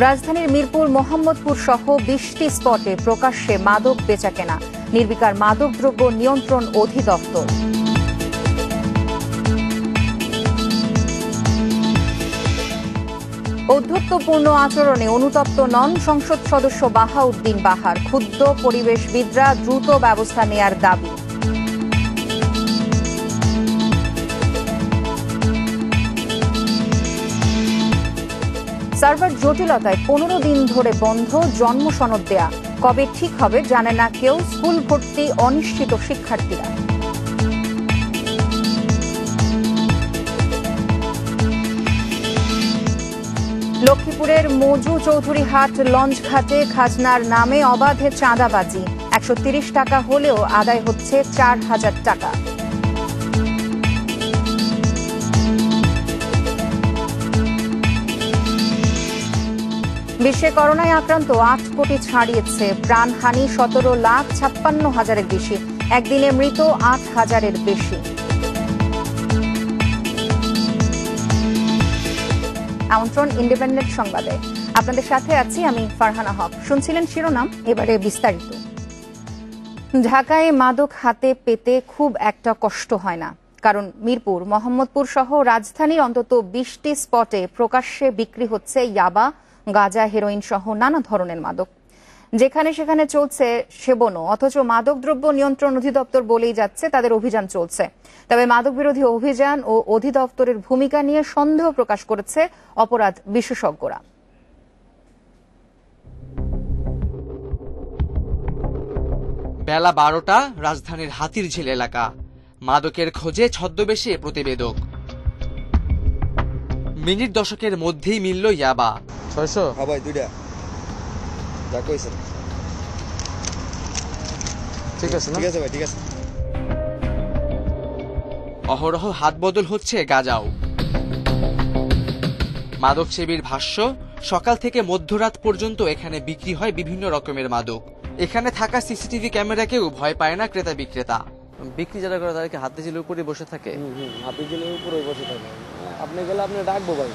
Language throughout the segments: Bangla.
রাজধানীর মিরপুর মোহাম্মদপুর সহ ২০টি স্পটে প্রকাশ্যে মাদক বেচাকেনা, নির্বিকার মাদকদ্রব্য নিয়ন্ত্রণ অধিদপ্তর। ঔদ্ধত্যপূর্ণ আচরণে অনুতপ্ত নন সংসদ সদস্য বাহাউদ্দিন বাহার, ক্ষুব্ধ পরিবেশবিদরা, দ্রুত ব্যবস্থা নেয়ার দাবি। সার্ভার জটিলতায় ১৫ দিন ধরে বন্ধ, জন্ম সনদ দেয়া কবে ঠিক হবে জানে না কেউ, স্কুল ভর্তি অনিশ্চিত শিক্ষার্থীরা। লক্ষ্মীপুরের মজু চৌধুরী হাট লঞ্চ ঘাটে খাজনার নামে অবাধে চাঁদাবাজি, ১৩০ টাকা হলেও আদায় হচ্ছে ৪,০০০ টাকা। বিশ্বে করোনায় আক্রান্ত ৮ কোটি ছাড়িয়েছে, প্রাণহানি ১৭,৫৬,০০০-এর বেশি, একদিনে মৃত ৮,০০০-এর বেশি। আমন্ত্রণ ইন্ডিপেন্ডেন্ট সংবাদে, আপনাদের সাথে আছি আমি ফারহানা হক। শুনছিলেন শিরোনাম, এবারে বিস্তারিত। ঢাকায় মাদক হাতে পেতে খুব একটা কষ্ট হয় না, কারণ মিরপুর মোহাম্মদপুর সহ রাজধানীর অন্তত ২০টি স্পটে প্রকাশ্যে বিক্রি হচ্ছে ইয়াবা, গাঁজা, হেরোইন সহ নানা ধরনের মাদক। যেখানে সেখানে চলছে সেবনও, অথচ মাদকদ্রব্য নিয়ন্ত্রণ অধিদপ্তর বলেই যাচ্ছে তাদের অভিযান চলছে। তবে মাদক বিরোধী অভিযান ও অধিদপ্তরের ভূমিকা নিয়ে সন্দেহ প্রকাশ করেছে অপরাধ বিশেষজ্ঞরা। বেলা ১২টা, রাজধানীর হাতিরঝিল এলাকা। মাদকের খোঁজে ছদ্মবেশে প্রতিবেদক। মিনিট দশকের মধ্যেই মিলল ইয়াবা। ৬০০? হ্যাঁ ভাই, দুইটা। যা কইছেন। ঠিক আছে না? ঠিক আছে ভাই, ঠিক আছে। অহরহ হাত বদল হচ্ছে গাঁজাও। মাদক সেবীর ভাষ্য, সকাল থেকে মধ্যরাত পর্যন্ত এখানে বিক্রি হয় বিভিন্ন রকমের মাদক। এখানে থাকা সিসিটিভি ক্যামেরাকেও ভয় পায় না ক্রেতা বিক্রেতা। বিক্রি যারা করে তাদেরকে হাতিঝিলের উপরে বসে থাকে। হাতিঝিলের উপরে বসে থাকে। আপনি গেলে আপনি ডাকবো ভাই,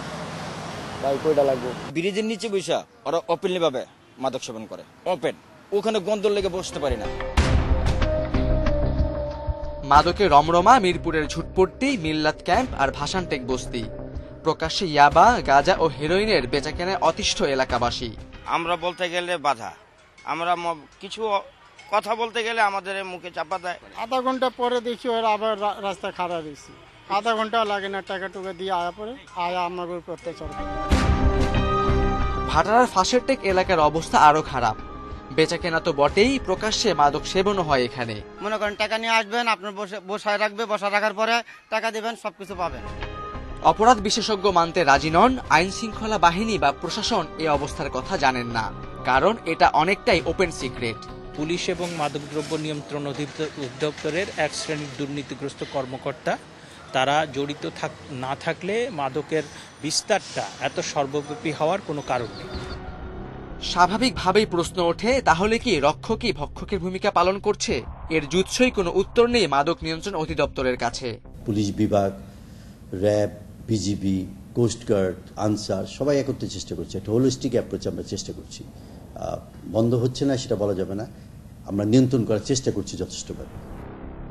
ভাই কয়টা লাগবো। ব্রিজের নিচে বসা ওরা ওপেনলি ভাবে মাদক সেবন করে, ওপেন। ওখানে গন্ধর লেগে বসতে পারি না। মাদকে রমরমা মিরপুরের ঝুটপট্টি, মিল্লাত ক্যাম্প আর ভাসানটেক বস্তি। প্রকাশ্যে ইয়াবা, গাঁজা ও হেরোইনের বেচাকেনায় অতিষ্ঠ এলাকাবাসী। আমরা বলতে গেলে বাধা, আমরা কিছু কথা বলতে গেলে আমাদের মুখে চাপা দেয়। আধা ঘন্টা পরে দেখি ওরা আবার রাস্তা খারাপ হয়েছে, আধা ঘন্টা লাগে না, টাকা টুকা দিয়ে আয়া পরে আয়া আমার উপর অত্যাচার করে। ভাটারার ফাঁসেরটেক এলাকার অবস্থা আরো খারাপ। বেচাকেনা তো বটেই, প্রকাশ্যে মাদক সেবনও হয় এখানে। মনে করেন টাকা নিয়ে আসবেন, আপনার বসায় রাখবে, বসা রাখার পরে টাকা দিবেন, সবকিছু পাবেন। অপরাধ বিশেষজ্ঞ মানতে রাজি নন। আইন শৃঙ্খলা বাহিনী বা প্রশাসন এই অবস্থার কথা জানেন না, কারণ এটা অনেকটাই ওপেন সিক্রেট। পুলিশ এবং মাদকদ্রব্য নিয়ন্ত্রণ অধিদপ্তরের এক শ্রেণীর দুর্নীতিগ্রস্ত কর্মকর্তা, তারা জড়িত না থাকলে মাদকের বিস্তারটা এত সর্বব্যাপী হওয়ার কোনো কারণ নেই। স্বাভাবিকভাবেই প্রশ্ন ওঠে, তাহলে কি রক্ষকই ভক্ষকের ভূমিকা পালন করছে? এর জুৎসই কোনো উত্তর নেই মাদক নিয়ন্ত্রণ অধিদপ্তরের কাছে। পুলিশ বিভাগ, র্যাব, বিজিবি, কোস্টগার্ড, আনসার সবাই একত্রে চেষ্টা করছে। একটা হোলিস্টিক অ্যাপ্রোচ আমরা চেষ্টা করছি। বন্ধ হচ্ছে না সেটা বলা যাবে না, আমরা নিয়ন্ত্রণ করার চেষ্টা করছি যথেষ্টভাবে।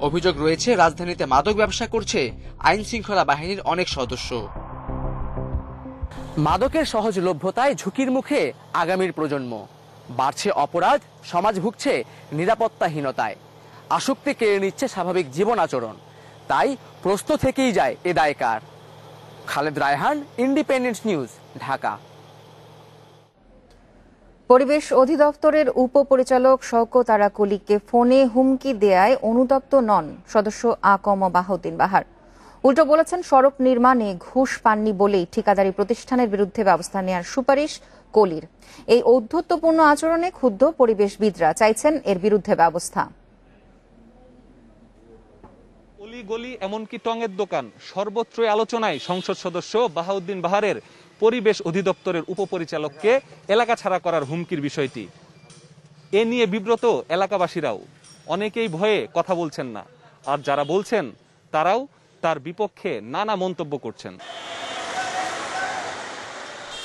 অভিযোগ রয়েছে, রাজধানীতে মাদক ব্যবসা করছে আইন শৃঙ্খলা বাহিনীর অনেক সদস্য। মাদকের সহজলভ্যতায় ঝুঁকির মুখে আগামীর প্রজন্ম। বাড়ছে অপরাধ, সমাজ ভুগছে নিরাপত্তাহীনতায়। আসক্তি কেড়ে নিচ্ছে স্বাভাবিক জীবন আচরণ। তাই প্রশ্ন থেকেই যায় এ দায় কার? Khaled Rayhan, Independent News, Dhaka. পরিবেশ অধিদপ্তরের উপপরিচালক শওকত আরা কলিককে ফোনে হুমকি দেয়ায় অনুতপ্ত নন সদস্য আকম বাহাউদ্দিন বাহার। উল্টো বলেছেন, সড়ক নির্মাণে ঘুষ পাননি বলেই ঠিকাদারি প্রতিষ্ঠানের বিরুদ্ধে ব্যবস্থা নেওয়ার সুপারিশ কলির। এই ঔদ্ধত্যপূর্ণ আচরণে ক্ষুব্ধ পরিবেশবিদরা, চাইছেন এর বিরুদ্ধে ব্যবস্থা। অলি-গলি এমনকি টঙের দোকান সর্বত্রই আলোচনায় সংসদ সদস্য বাহাউদ্দিন বাহারের পরিবেশ অধিদপ্তরের উপপরিচালককে এলাকা ছাড়া করার হুমকির বিষয়টি। এ নিয়ে বিব্রত এলাকাবাসীরাও, অনেকেই ভয়ে কথা বলছেন না, আর যারা বলছেন তারাও তার বিপক্ষে নানা মন্তব্য করছেন।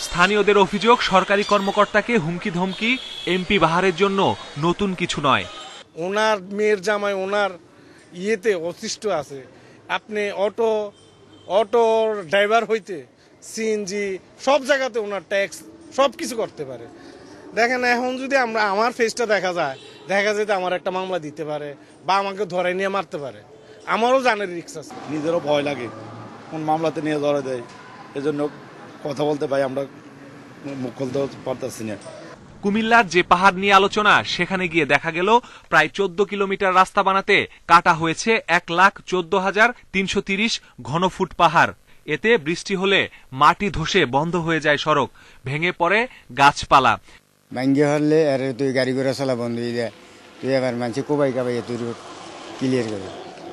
স্থানীয়দের অভিযোগ, সরকারি কর্মকর্তাকে হুমকি ধমকি এমপি বাহারের জন্য নতুন কিছু নয়। ওনার মেয়ের জামাই ওনার ইয়েতে অতিষ্ঠ আছে। আপনি অটো ড্রাইভার হইতে সিএনজি সব জায়গাতে ওনার ট্যাক্স সব কিছু করতে পারে। দেখেন এখন যদি আমার ফেসটা দেখা যায় তো আমার একটা মামলা দিতে পারে বা আমাকে ধরে নিয়ে মারতে পারে। আমারও জানের রিস্ক আছে। নিজেরও ভয় লাগে কোন মামলাতে নিয়ে ধরে দেয়, এজন্য কথা বলতে ভাই আমরা মুখ খুলতে পারতেছি না। কুমিল্লার যে পাহাড় নিয়ে আলোচনা, সেখানে গিয়ে দেখা গেল প্রায় 14 কিলোমিটার রাস্তা বানাতে কাটা হয়েছে 1,14,330 ঘনফুট পাহাড়। এতে বৃষ্টি হলে মাটি ধসে বন্ধ হয়ে যায় সড়ক, ভেঙে পড়ে গাছপালা। ভাঙ্গে হলে আরে তুই গাড়ি ঘোড়া চলা বন্ধ হয়ে যায়, তুই এবার মানুষ কোবাই কাবাই তুই ক্লিয়ার করে।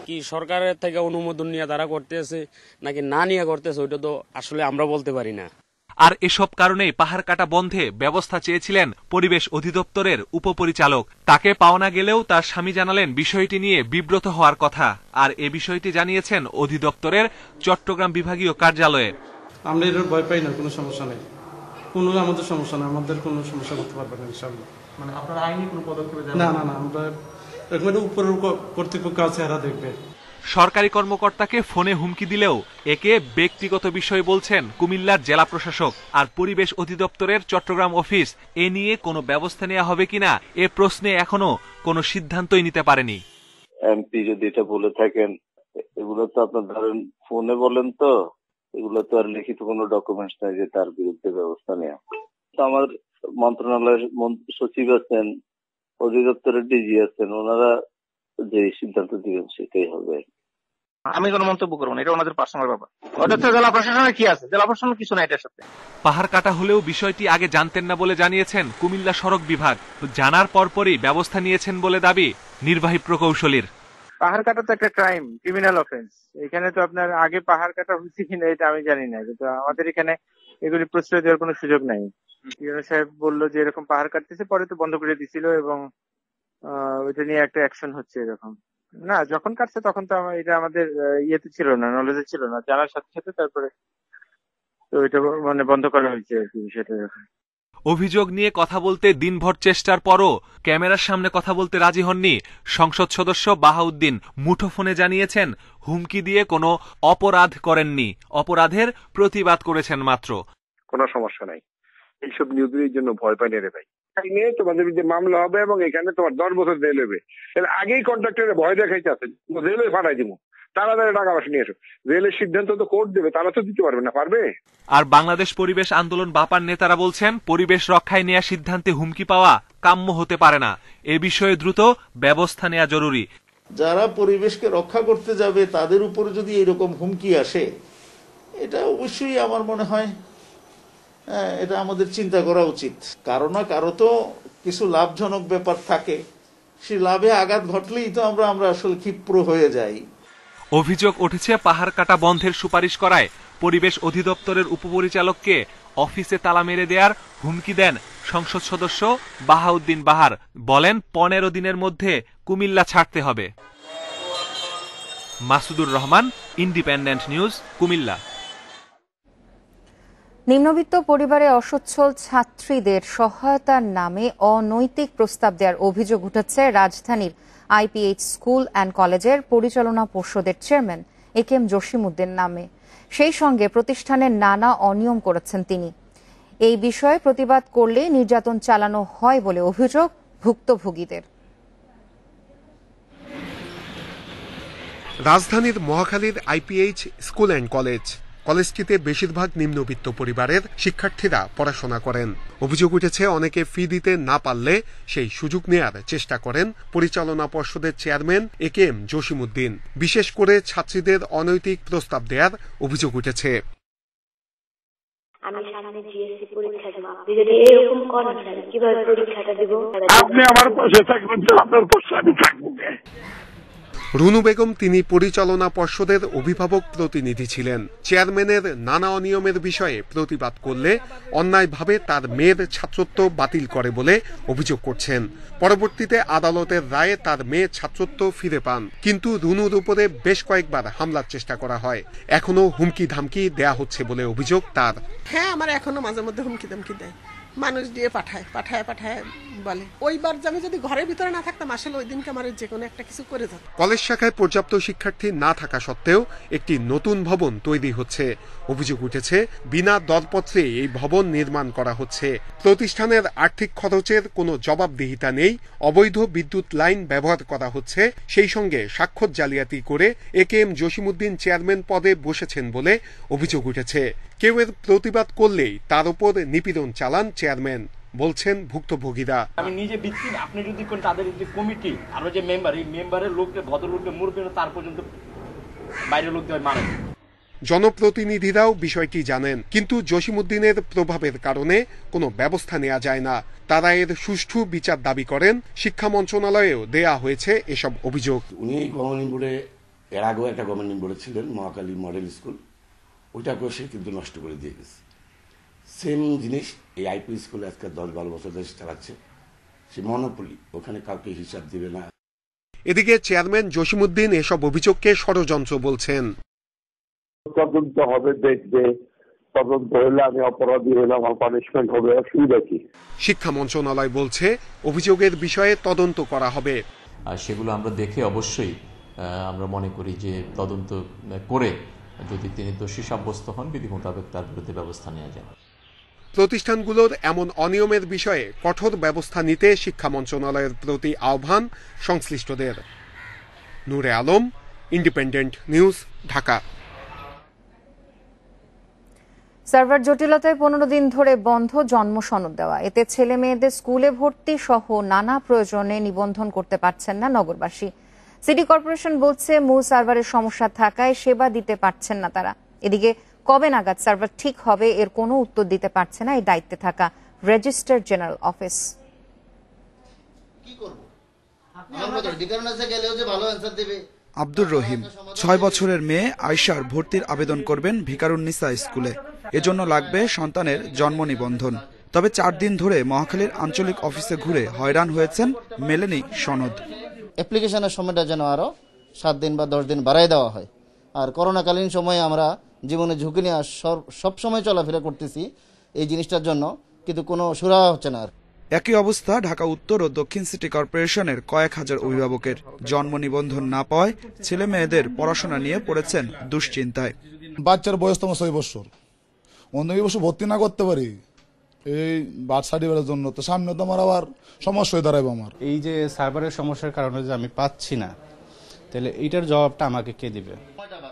কি সরকারের থেকে অনুমোদন নিয়ে তারা করতেছে নাকি না নিয়ে করতেছে ওইটা তো আসলে আমরা বলতে পারি না। আর এসব কারণেই পাহাড় কাটা বন্ধে ব্যবস্থা চেয়েছিলেন পরিবেশ অধিদপ্তরের উপপরিচালক। তাকে পাওয়া না গেলেও তার স্বামী জানালেন বিষয়টি নিয়ে বিব্রত হওয়ার কথা। আর এ বিষয়টি জানিয়েছেন অধিদপ্তরের চট্টগ্রাম বিভাগীয় কার্যালয়ে। আমরা এর ভয় পাই না, কোনো সমস্যা নেই, কোনো আমাদের সমস্যা নেই, আমাদের কোনো সমস্যা করতে পারবে না ইনশাআল্লাহ। মানে আপনারা আইনি কোনো পদক্ষেপ না আমরা এরকম উপরের কর্তৃপক্ষ আছে, এরা দেখবে। সরকারি কর্মকর্তাকে ফোনে হুমকি দিলেও একে ব্যক্তিগত বিষয় বলছেন কুমিল্লার জেলা প্রশাসক। আর পরিবেশ অধিদপ্তরের চট্টগ্রাম অফিস এ নিয়ে কোনো ব্যবস্থা নেওয়া হবে কিনা এ প্রশ্নে এখনো কোনো সিদ্ধান্তই নিতে পারেনি। এমপি যদি এটা বলে থাকেন, এগুলো তো আপনার ধরেন ফোনে বলেন, তো এগুলো তো আর লিখিত কোনো ডকুমেন্টস নাই যে তার বিরুদ্ধে ব্যবস্থা নেওয়া। তো আমার মন্ত্রণালয়ের সচিব আছেন, অধিদপ্তরের ডিজি আছেন, ওনারা যে সিদ্ধান্ত দিবেন সেটাই হবে। আমি কোনো মন্তব্য করবো না, এটা ওনাদের পার্সোনাল ব্যাপার। ওটা তো জেলা প্রশাসনের কি আছে, জেলা প্রশাসনের কিছু না এটার সাথে। পাহাড় কাটা হলেও বিষয়টি আগে জানতেন না বলে জানিয়েছেন কুমিল্লা সড়ক বিভাগ। জানার পরপরই ব্যবস্থা নিয়েছেন বলে দাবি নির্বাহী প্রকৌশলীর। পাহাড় কাটা তো একটা ক্রাইম, ক্রিমিনাল অফেন্স। এখানে তো আপনার আগে পাহাড় কাটা হয়েছে কিনা এটা আমি জানি না, কিন্তু আমাদের এখানে এগুলি প্রশ্রয় দেওয়ার কোনো সুযোগ নাই। ইউনো সাহেব বললো যে এরকম পাহাড় কাটতেছে, পরে তো বন্ধ করে দিছিল এবং ওইটা নিয়ে একটা অ্যাকশন হচ্ছে। এরকম না, যখন কাটছে তখন তো এটা আমাদের ইয়েতে ছিল না, নলেজে ছিল না, জানার সাথে সাথে তারপরে তো এটা মানে বন্ধ করা হয়েছে আর কি বিষয়টা। অভিযোগ নিয়ে কথা বলতে দিনভর চেষ্টার পরও ক্যামেরার সামনে কথা বলতে রাজি হননি সংসদ সদস্য বাহাউদ্দিন। মুঠোফোনে জানিয়েছেন হুমকি দিয়ে কোনো অপরাধ করেননি, অপরাধের প্রতিবাদ করেছেন মাত্র। কোনো সমস্যা নাই, এইসব নিউজের জন্য ভয় পাই না রে ভাই। নিয়ে তোমাদের বিরুদ্ধে মামলা হবে এবং এখানে তোমার 10 বছর জেল হবে। তাহলে আগেই কন্ট্রাক্টরে ভয় দেখাইতে আছে, জেলে ফাটাই দিব, তাড়াতাড়ি টাকা পয়সা নিয়ে এসো। জেলের সিদ্ধান্ত তো কোর্ট দেবে, তারা তো দিতে পারবে না, পারবে? আর বাংলাদেশ পরিবেশ আন্দোলন বাপার নেতারা বলছেন পরিবেশ রক্ষায় নেওয়া সিদ্ধান্তে হুমকি পাওয়া কাম্য হতে পারে না। এ বিষয়ে দ্রুত ব্যবস্থা নেওয়া জরুরি। যারা পরিবেশকে রক্ষা করতে যাবে তাদের উপরে যদি এরকম হুমকি আসে, এটা অবশ্যই আমার মনে হয় এটা আমাদের চিন্তা করা উচিত। কারো না কারো তো কিছু লাভজনক ব্যাপার থাকে, সেই লাভে আঘাত ঘটলেই তো আমরা আসলে ক্ষিপ্র হয়ে যাই। অভিযোগ উঠেছে পাহাড় কাটা বন্ধের সুপারিশ করায় পরিবেশ অধিদপ্তরের উপপরিচালককে অফিসে তালা মেরে দেওয়ার হুমকি দেন সংসদ সদস্য বাহাউদ্দিন বাহার। বলেন 15 দিনের মধ্যে কুমিল্লা ছাড়তে হবে। Masudur Rahman, Independent news, Comilla. নিম্নবিত্ত পরিবারে অসচ্ছল ছাত্রীদের সহায়তার নামে অনৈতিক প্রস্তাব দেওয়ার অভিযোগ উঠেছে রাজধানীর আইপিএইচ স্কুল অ্যান্ড কলেজের পরিচালনা পর্ষদের চেয়ারম্যান একেএম জসিমউদ্দিন নামে। সেই সঙ্গে প্রতিষ্ঠানের নানা অনিয়ম করেছেন তিনি। এই বিষয়ে প্রতিবাদ করলে নির্যাতন চালানো হয় বলে অভিযোগ ভুক্তভোগীদের। রাজধানীর মহাখালীর আইপিএইচ স্কুল অ্যান্ড কলেজটিতে বেশিরভাগ নিম্নবিত্ত পরিবারের শিক্ষার্থীরা পড়াশোনা করেন। অভিযোগ উঠেছে অনেকে ফি দিতে না পারলে সেই সুযোগ নেয়ার চেষ্টা করেন পরিচালনা পর্ষদের চেয়ারম্যান একেএম জসিমউদ্দিন। বিশেষ করে ছাত্রীদের অনৈতিক প্রস্তাব দেওয়ার অভিযোগ উঠেছে। আমি সামনে জিএসসি পরীক্ষা দেব, আপনি যদি এরকম করেন কিভাবে পরীক্ষাটা দেব? আপনি আমার পাশে থাকবেন তো আপনার পাশে আমি থাকবো। রুনু বেগম তিনি পরিচালনা পর্ষদের অভিভাবক প্রতিনিধি ছিলেন। চেয়ারম্যানের নানা অনিয়মের বিষয়ে প্রতিবাদ করলে অন্যায়ভাবে তার মেয়ের ছাত্রত্ব বাতিল করে বলে অভিযোগ করছেন। পরবর্তীতে আদালতের রায়ে তার মেয়ে ছাত্রত্ব ফিরে পান, কিন্তু রুনুর উপরে বেশ কয়েকবার হামলার চেষ্টা করা হয়। এখনো হুমকি ধামকি দেয়া হচ্ছে বলে অভিযোগ তার। হ্যাঁ, আমার এখনো মাঝে মধ্যে হুমকি ধামকি দেয়, মানুষ দিয়ে পাঠায় বলে ওইবার আমি যদি ঘরের ভিতরে না থাকতাম আসলে ওই দিনকে আমার যে কোনো একটা কিছু করে যেত। কলেজ শাখায় পর্যাপ্ত শিক্ষার্থী না থাকা সত্ত্বেও একটি নতুন ভবন তৈরি হচ্ছে। অভিযোগ উঠেছে বিনা দরপত্রে এই ভবন নির্মাণ করা হচ্ছে। প্রতিষ্ঠানের আর্থিক খরচের কোনো জবাবদিহিতা নেই, অবৈধ বিদ্যুৎ লাইন ব্যবহার করা হচ্ছে, সেই সঙ্গে স্বাক্ষর জালিয়াতি করে AKM জসিমউদ্দিন চেয়ারম্যান পদে বসেছেন বলে অভিযোগ উঠেছে। কেউ এর প্রতিবাদ করলেই তার উপর নিপীড়ন চালান চেয়ারম্যান, বলছেন ভুক্তভোগীরা। আমি নিজে ভিত্তি আপনি যদি কোন তাদের যে কমিটি আমরা যে মেম্বার, এই মেম্বারের লোককে ভদ্রলোককে মুরব্বী তার পর্যন্ত বাইরের লোক দিয়ে মারে। জনপ্রতিনিধিরাও বিষয়টি জানেন, কিন্তু জসিমউদ্দিনের প্রভাবের কারণে কোনো ব্যবস্থা নেওয়া যায় না। তারা এর সুষ্ঠু বিচার দাবি করেন। শিক্ষা মন্ত্রণালয়েও দেয়া হয়েছে এসব অভিযোগ। উনি গভর্নমেন্ট বোর্ডে এর আগেও একটা গভর্নমেন্ট বোর্ডে ছিলেন, মহাকালী মডেল স্কুল, ওইটাকেও সে কিন্তু নষ্ট করে দিয়ে গেছে। সেম জিনিস এই আইপি স্কুলে আজকে 10-12 বছর ধরে চালাচ্ছে। সে মনোপলি, ওখানে কাউকে হিসাব দিবে না। এদিকে চেয়ারম্যান জসিমউদ্দিন এসব অভিযোগকে ষড়যন্ত্র বলছেন। তদন্ত হবে, দেখবে, তদন্ত হলে আমি অপরাধী হলে আমার পানিশমেন্ট হবে, অসুবিধা কি? শিক্ষা মন্ত্রণালয় বলছে অভিযোগের বিষয়ে তদন্ত করা হবে। আর সেগুলো আমরা দেখে অবশ্যই আমরা মনে করি যে তদন্ত করে যদি তিনি দোষী সাব্যস্ত হন বিধি মোতাবেক তার বিরুদ্ধে ব্যবস্থা নেওয়া যায়। প্রতিষ্ঠানগুলোর এমন অনিয়মের বিষয়ে কঠোর ব্যবস্থা নিতে শিক্ষা মন্ত্রণালয়ের প্রতি আহ্বান সংশ্লিষ্টদের। Nure Alam, Independent News, Dhaka. Server জটিলতায় 15 দিন ধরে বন্ধ জন্ম সনদ দেওয়া। এতে ছেলে মেয়েদের স্কুলে ভর্তি সহ নানা প্রয়োজনে নিবন্ধন করতে পারছেন না নগরবাসী। সিটি কর্পোরেশন বলছে মূল সার্ভারের সমস্যা থাকায় সেবা দিতে পারছেন না তারা। এদিকে কবে নাগাদ সার্ভার ঠিক হবে এর কোনো উত্তর দিতে পারছে না এই দায়িত্বে থাকা registrar general office. Abdur Rahim 6 বছরের মেয়ে আয়শার ভর্তির আবেদন করবেন ভিকারুন্নিসা স্কুলে। এজন্য লাগবে সন্তানের জন্ম নিবন্ধন। তবে 4 দিন ধরে মহাখালীর আঞ্চলিক অফিসে ঘুরে হয়রান হয়েছেন, মেলেনি সনদ। অ্যাপ্লিকেশনের সময়টা যেন আরো 7 দিন বা 10 দিন বাড়াই দেওয়া হয়। আর করোনাকালীন সময়ে আমরা জীবনে ঝুঁকি নিয়ে সব সময় চলাফেরা করতেছি এই জিনিসটার জন্য, কিন্তু কোনো সুরাহা হচ্ছে না। একই অবস্থা ঢাকা উত্তর ও দক্ষিণ সিটি কর্পোরেশনের কয়েক হাজার অভিভাবকের। জন্ম নিবন্ধন না পাওয়ায় ছেলে মেয়েদের পড়াশোনা নিয়ে পড়েছেন দুশ্চিন্তায়। বাচ্চার বয়স তো 6 বছর, অন্য বছর ভর্তি না করতে পারি এই বার্থ সার্টিফিকেটের জন্য, তো সামনে তো আমার আবার সমস্যা হয়ে দাঁড়াবে। আমার এই যে সার্ভারের সমস্যার কারণে যে আমি পাচ্ছি না, তাহলে এইটার জবাবটা আমাকে কে দিবে?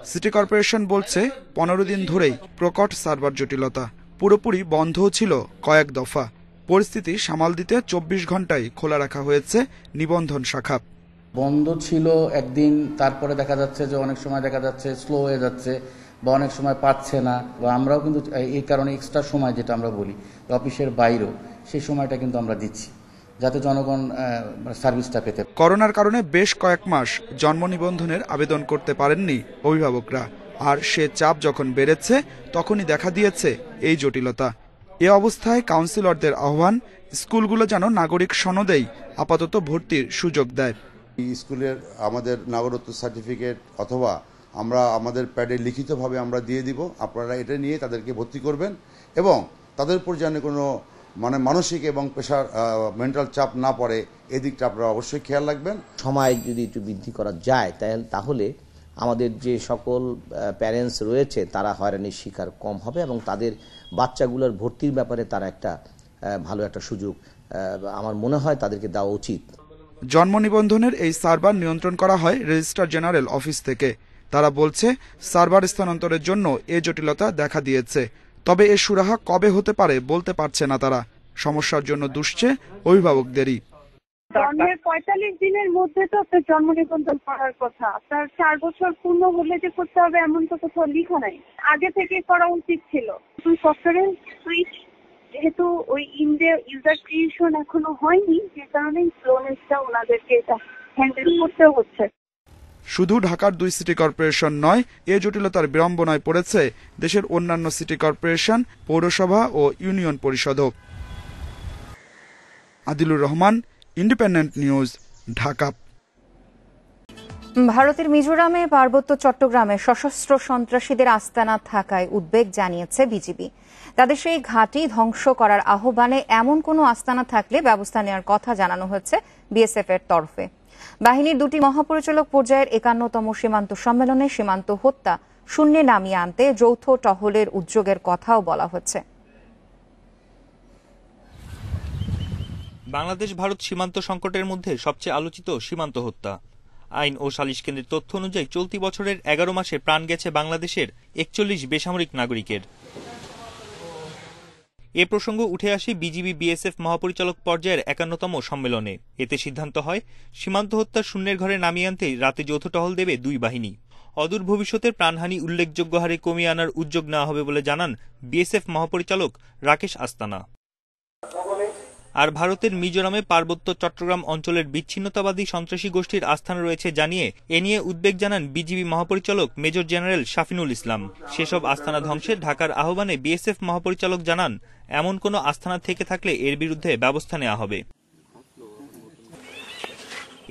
সিটি কর্পোরেশন বলছে 15 দিন ধরেই প্রকট সার্ভার জটিলতা। পুরোপুরি বন্ধ ছিল কয়েক দফা। পরিস্থিতি সামাল দিতে 24 ঘন্টায় খোলা রাখা হয়েছে নিবন্ধন শাখা। বন্ধ ছিল একদিন, তারপরে দেখা যাচ্ছে যে অনেক সময় দেখা যাচ্ছে স্লো হয়ে যাচ্ছে বা অনেক সময় পাচ্ছে না, বা আমরাও কিন্তু এই কারণে এক্সট্রা সময় যেটা আমরা বলি অফিসের বাইরেও সেই সময়টা কিন্তু আমরা দিচ্ছি যাতে জনগণ সার্ভিসটা পেতে। করোনার কারণে বেশ কয়েক মাস জন্ম নিবন্ধনের আবেদন করতে পারেননি অভিভাবকরা। আর সে চাপ যখন বেড়েছে তখনই দেখা দিয়েছে এই জটিলতা। এ অবস্থায় কাউন্সিলরদের আহ্বান, স্কুলগুলো যেন নাগরিক সনদেই আপাতত ভর্তির সুযোগ দেয়। স্কুলের আমাদের নাগরিকত্ব সার্টিফিকেট অথবা আমরা আমাদের প্যাডে লিখিতভাবে আমরা দিয়ে দিব, আপনারা এটা নিয়ে তাদেরকে ভর্তি করবেন এবং তাদের উপর যেন কোনো মানসিক এবং প্রেশার মেন্টাল চাপ না পড়ে এদিকটা আপনারা অবশ্যই খেয়াল রাখবেন। সময় যদি একটু বৃদ্ধি করা যায় তাহলে আমাদের যে সকল প্যারেন্টস রয়েছে তারা হয়রানির শিকার কম হবে এবং তাদের বাচ্চাগুলোর ভর্তির ব্যাপারে তারা একটা ভালো একটা সুযোগ আমার মনে হয় তাদেরকে দেওয়া উচিত। জন্ম নিবন্ধনের এই সার্ভার নিয়ন্ত্রণ করা হয় রেজিস্ট্রার জেনারেল অফিস থেকে। তারা বলছে সার্ভার স্থানান্তরের জন্য এ জটিলতা দেখা দিয়েছে, তবে এ সুরাহা কবে হতে পারে বলতে পারছে না তারা। সমস্যার জন্য দুষছে অভিভাবকদেরই। জন্মের 45 দিনের মধ্যে তো আপনার জন্ম নিবন্ধন করার কথা, আপনার 4 বছর পূর্ণ হলে যে করতে হবে এমন তো কোথাও লেখা নাই। আগে থেকে করা উচিত ছিল। সফটওয়্যারের সুইচ যেহেতু ওই ইউজার ক্রিয়েশন এখনো হয়নি, যে কারণে স্লোনেসটা ওনাদেরকে এটা হ্যান্ডেল করতে হচ্ছে। শুধু ঢাকার 2 সিটি কর্পোরেশন নয়, এ জটিলতার বিড়ম্বনায় পড়েছে দেশের অন্যান্য সিটি কর্পোরেশন, পৌরসভা ও ইউনিয়ন পরিষদও। Adilur Rahman, Independent News, Dhaka. ভারতের মিজোরামে পার্বত্য চট্টগ্রামে সশস্ত্র সন্ত্রাসীদের আস্তানা থাকায় উদ্বেগ জানিয়েছে বিজিবি। তাদের সেই ঘাঁটি ধ্বংস করার আহ্বানে এমন কোনো আস্তানা থাকলে ব্যবস্থা নেওয়ার কথা জানানো হয়েছে বিএসএফ এর তরফে। বাহিনীর 2টি মহাপরিচালক পর্যায়ের 51তম সীমান্ত সম্মেলনে সীমান্ত হত্যা শূন্যে নামিয়ে আনতে যৌথ টহলের উদ্যোগের কথাও বলা হচ্ছে। বাংলাদেশ ভারত সীমান্ত সংকটের মধ্যে সবচেয়ে আলোচিত সীমান্ত হত্যা। আইন ও সালিশ কেন্দ্রের তথ্য অনুযায়ী চলতি বছরের 11 মাসে প্রাণ গেছে বাংলাদেশের 41 বেসামরিক নাগরিকের। এ প্রসঙ্গ উঠে আসে বিজিবি বিএসএফ মহাপরিচালক পর্যায়ের 51তম সম্মেলনে। এতে সিদ্ধান্ত হয় সীমান্ত হত্যা শূন্যের ঘরে নামিয়ে আনতে রাতে যৌথ টহল দেবে 2 বাহিনী। অদূর ভবিষ্যতের প্রাণহানি উল্লেখযোগ্য হারে কমিয়ে আনার উদ্যোগ নেওয়া হবে বলে জানান বিএসএফ মহাপরিচালক রাকেশ আস্তানা। আর ভারতের মিজোরামে পার্বত্য চট্টগ্রাম অঞ্চলের বিচ্ছিন্নতাবাদী সন্ত্রাসী গোষ্ঠীর আস্থান রয়েছে জানিয়ে এ নিয়ে উদ্বেগ জানান বিজিবি মহাপরিচালক মেজর জেনারেল শাফিনুল ইসলাম। সেসব আস্তানা ধ্বংসের ঢাকার আহ্বানে বিএসএফ মহাপরিচালক জানান, এমন কোনো আস্তানা থেকে থাকলে এর বিরুদ্ধে ব্যবস্থা নেওয়া হবে।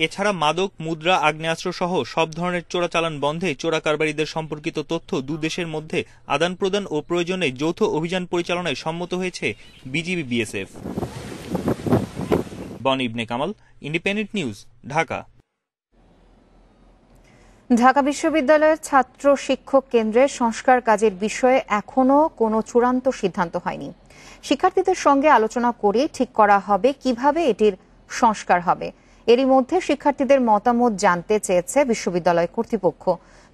এছাড়া মাদক, মুদ্রা, আগ্নেয়াস্ত্র সহ সব ধরনের চোরাচালান বন্ধে চোরা কারবারিদের সম্পর্কিত তথ্য 2 দেশের মধ্যে আদান প্রদান ও প্রয়োজনে যৌথ অভিযান পরিচালনায় সম্মত হয়েছে বিজিবি বিএসএফ। বনি ইবনে কামাল, ইন্ডিপেন্ডেন্ট নিউজ, ঢাকা। ঢাকা বিশ্ববিদ্যালয়ের ছাত্র শিক্ষক কেন্দ্রের সংস্কার কাজের বিষয়ে এখনো কোনো চূড়ান্ত সিদ্ধান্ত হয়নি। শিক্ষার্থীদের সঙ্গে আলোচনা করে ঠিক করা হবে কিভাবে এটির সংস্কার হবে। এরই মধ্যে শিক্ষার্থীদের মতামত জানতে চেয়েছে বিশ্ববিদ্যালয় কর্তৃপক্ষ।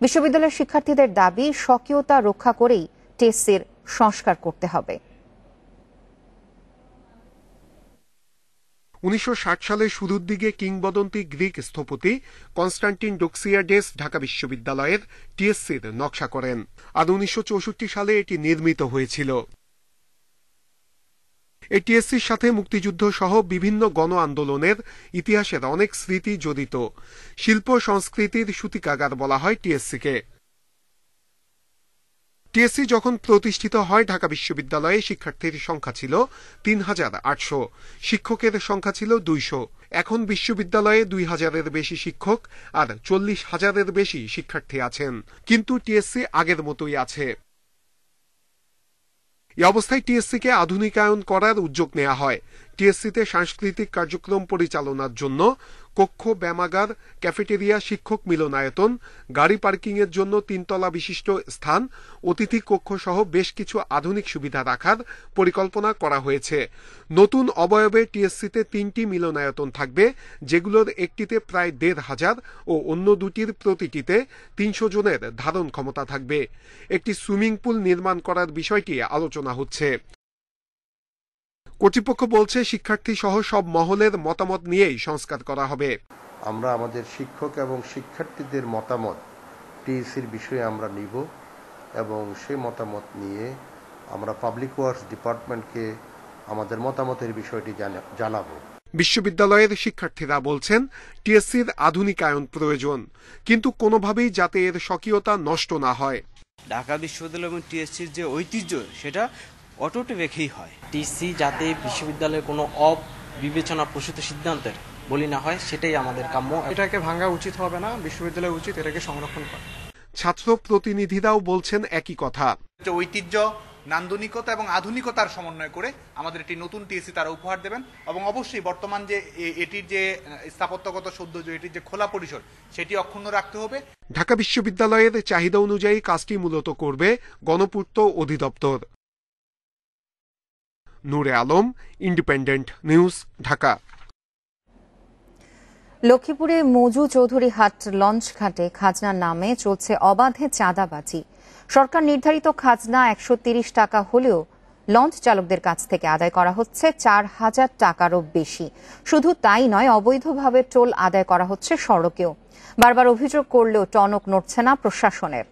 বিশ্ববিদ্যালয়ের শিক্ষার্থীদের দাবি, স্বকীয়তা রক্ষা করেই টিএসসির সংস্কার করতে হবে। 1960 সালের শুরুর দিকে কিংবদন্তি গ্রিক স্থপতি কনস্টান্টিন ডোক্সিয়াডেস ঢাকা বিশ্ববিদ্যালয়ের টিএসসির নকশা করেন, আর 1964 সালে এটি নির্মিত হয়েছিল। এই টিএসসির সাথে মুক্তিযুদ্ধ সহ বিভিন্ন গণ আন্দোলনের ইতিহাসের অনেক স্মৃতি জড়িত। শিল্প সংস্কৃতির সূতিকাগার বলা হয় টিএসসিকে। টিএসসি যখন প্রতিষ্ঠিত হয় ঢাকা বিশ্ববিদ্যালয়ে শিক্ষার্থীর সংখ্যা ছিল 3800, শিক্ষকের সংখ্যা ছিল 200। এখন বিশ্ববিদ্যালয়ে 2000-এর বেশি শিক্ষক আর 40,000-এর বেশি শিক্ষার্থী আছেন, কিন্তু টিএসসি আগের মতোই আছে। এই অবস্থায় টিএসসিকে আধুনিকায়ন করার উদ্যোগ নেওয়া হয়। টিএসসিতে সাংস্কৃতিক কার্যক্রম পরিচালনার জন্য কক্ষ, ব্যায়ামাগার, ক্যাফেটেরিয়া, শিক্ষক মিলনায়তন, গাড়ি পার্কিং এর জন্য 3 তলা বিশিষ্ট স্থান, অতিথি কক্ষ সহ বেশ কিছু আধুনিক সুবিধা রাখার পরিকল্পনা করা হয়েছে। নতুন অবয়বে টিএসসিতে 3টি মিলনায়তন থাকবে, যেগুলোর একটিতে প্রায় 1,500 ও অন্য দুটির প্রতিটিতে 300 জনের ধারণ ক্ষমতা থাকবে। একটি সুইমিং পুল নির্মাণ করার বিষয়টি আলোচনা হচ্ছে। কর্তৃপক্ষ বলছে, শিক্ষার্থী সহ সব মহলের মতামত নিয়েই সংস্কার করা হবে। আমরা আমাদের শিক্ষক এবং শিক্ষার্থীদের মতামত টিএসসির বিষয়ে আমরা নিব এবং সেই মতামত নিয়ে আমরা পাবলিক ওয়ার্কস ডিপার্টমেন্টকে আমাদের মতামতের বিষয়টি জানাবো। বিশ্ববিদ্যালয়ের শিক্ষার্থীরা বলছেন, টিএসসির আধুনিকায়ন প্রয়োজন, কিন্তু কোনোভাবেই যাতে এর স্বকীয়তা নষ্ট না হয়। ঢাকা বিশ্ববিদ্যালয় এবং টিএসসির যে ঐতিহ্য সেটা অটুট রেখেই হয়। টিএসসি যাতে বিশ্ববিদ্যালয়ের কোনো অবিবেচনা প্রসূত সিদ্ধান্তের বলি না হয়, সেটাই আমাদের কাম্য। এটাকে ভাঙা উচিত হবে না, বিশ্ববিদ্যালয় উচিত এটাকে সংরক্ষণ করা। ছাত্র প্রতিনিধিরাও বলছেন একই কথা। ঐতিহ্য, নান্দনিকতা এবং আধুনিকতার সমন্বয় করে আমাদের একটি নতুন টিএসসি তারা উপহার দেবেন এবং অবশ্যই বর্তমান যে এটির যে স্থাপত্যগত সৌন্দর্য, এটির যে খোলা পরিসর, সেটি অক্ষুণ্ণ রাখতে হবে। ঢাকা বিশ্ববিদ্যালয়ের চাহিদা অনুযায়ী কাজটি মূলত করবে গণপূর্ত অধিদপ্তর। নূরে আলম, ইন্ডিপেন্ডেন্ট নিউজ, ঢাকা। লক্ষ্মীপুরে মজু চৌধুরী হাট লঞ্চ ঘাটে খাজনার নামে চলছে অবাধে চাঁদাবাজি। সরকার নির্ধারিত খাজনা 130 টাকা হলেও লঞ্চ চালকদের কাছ থেকে আদায় করা হচ্ছে 4,000 টাকারও বেশি। শুধু তাই নয়, অবৈধভাবে টোল আদায় করা হচ্ছে সড়কেও। বারবার অভিযোগ করলেও টনক নড়ছে না প্রশাসনের।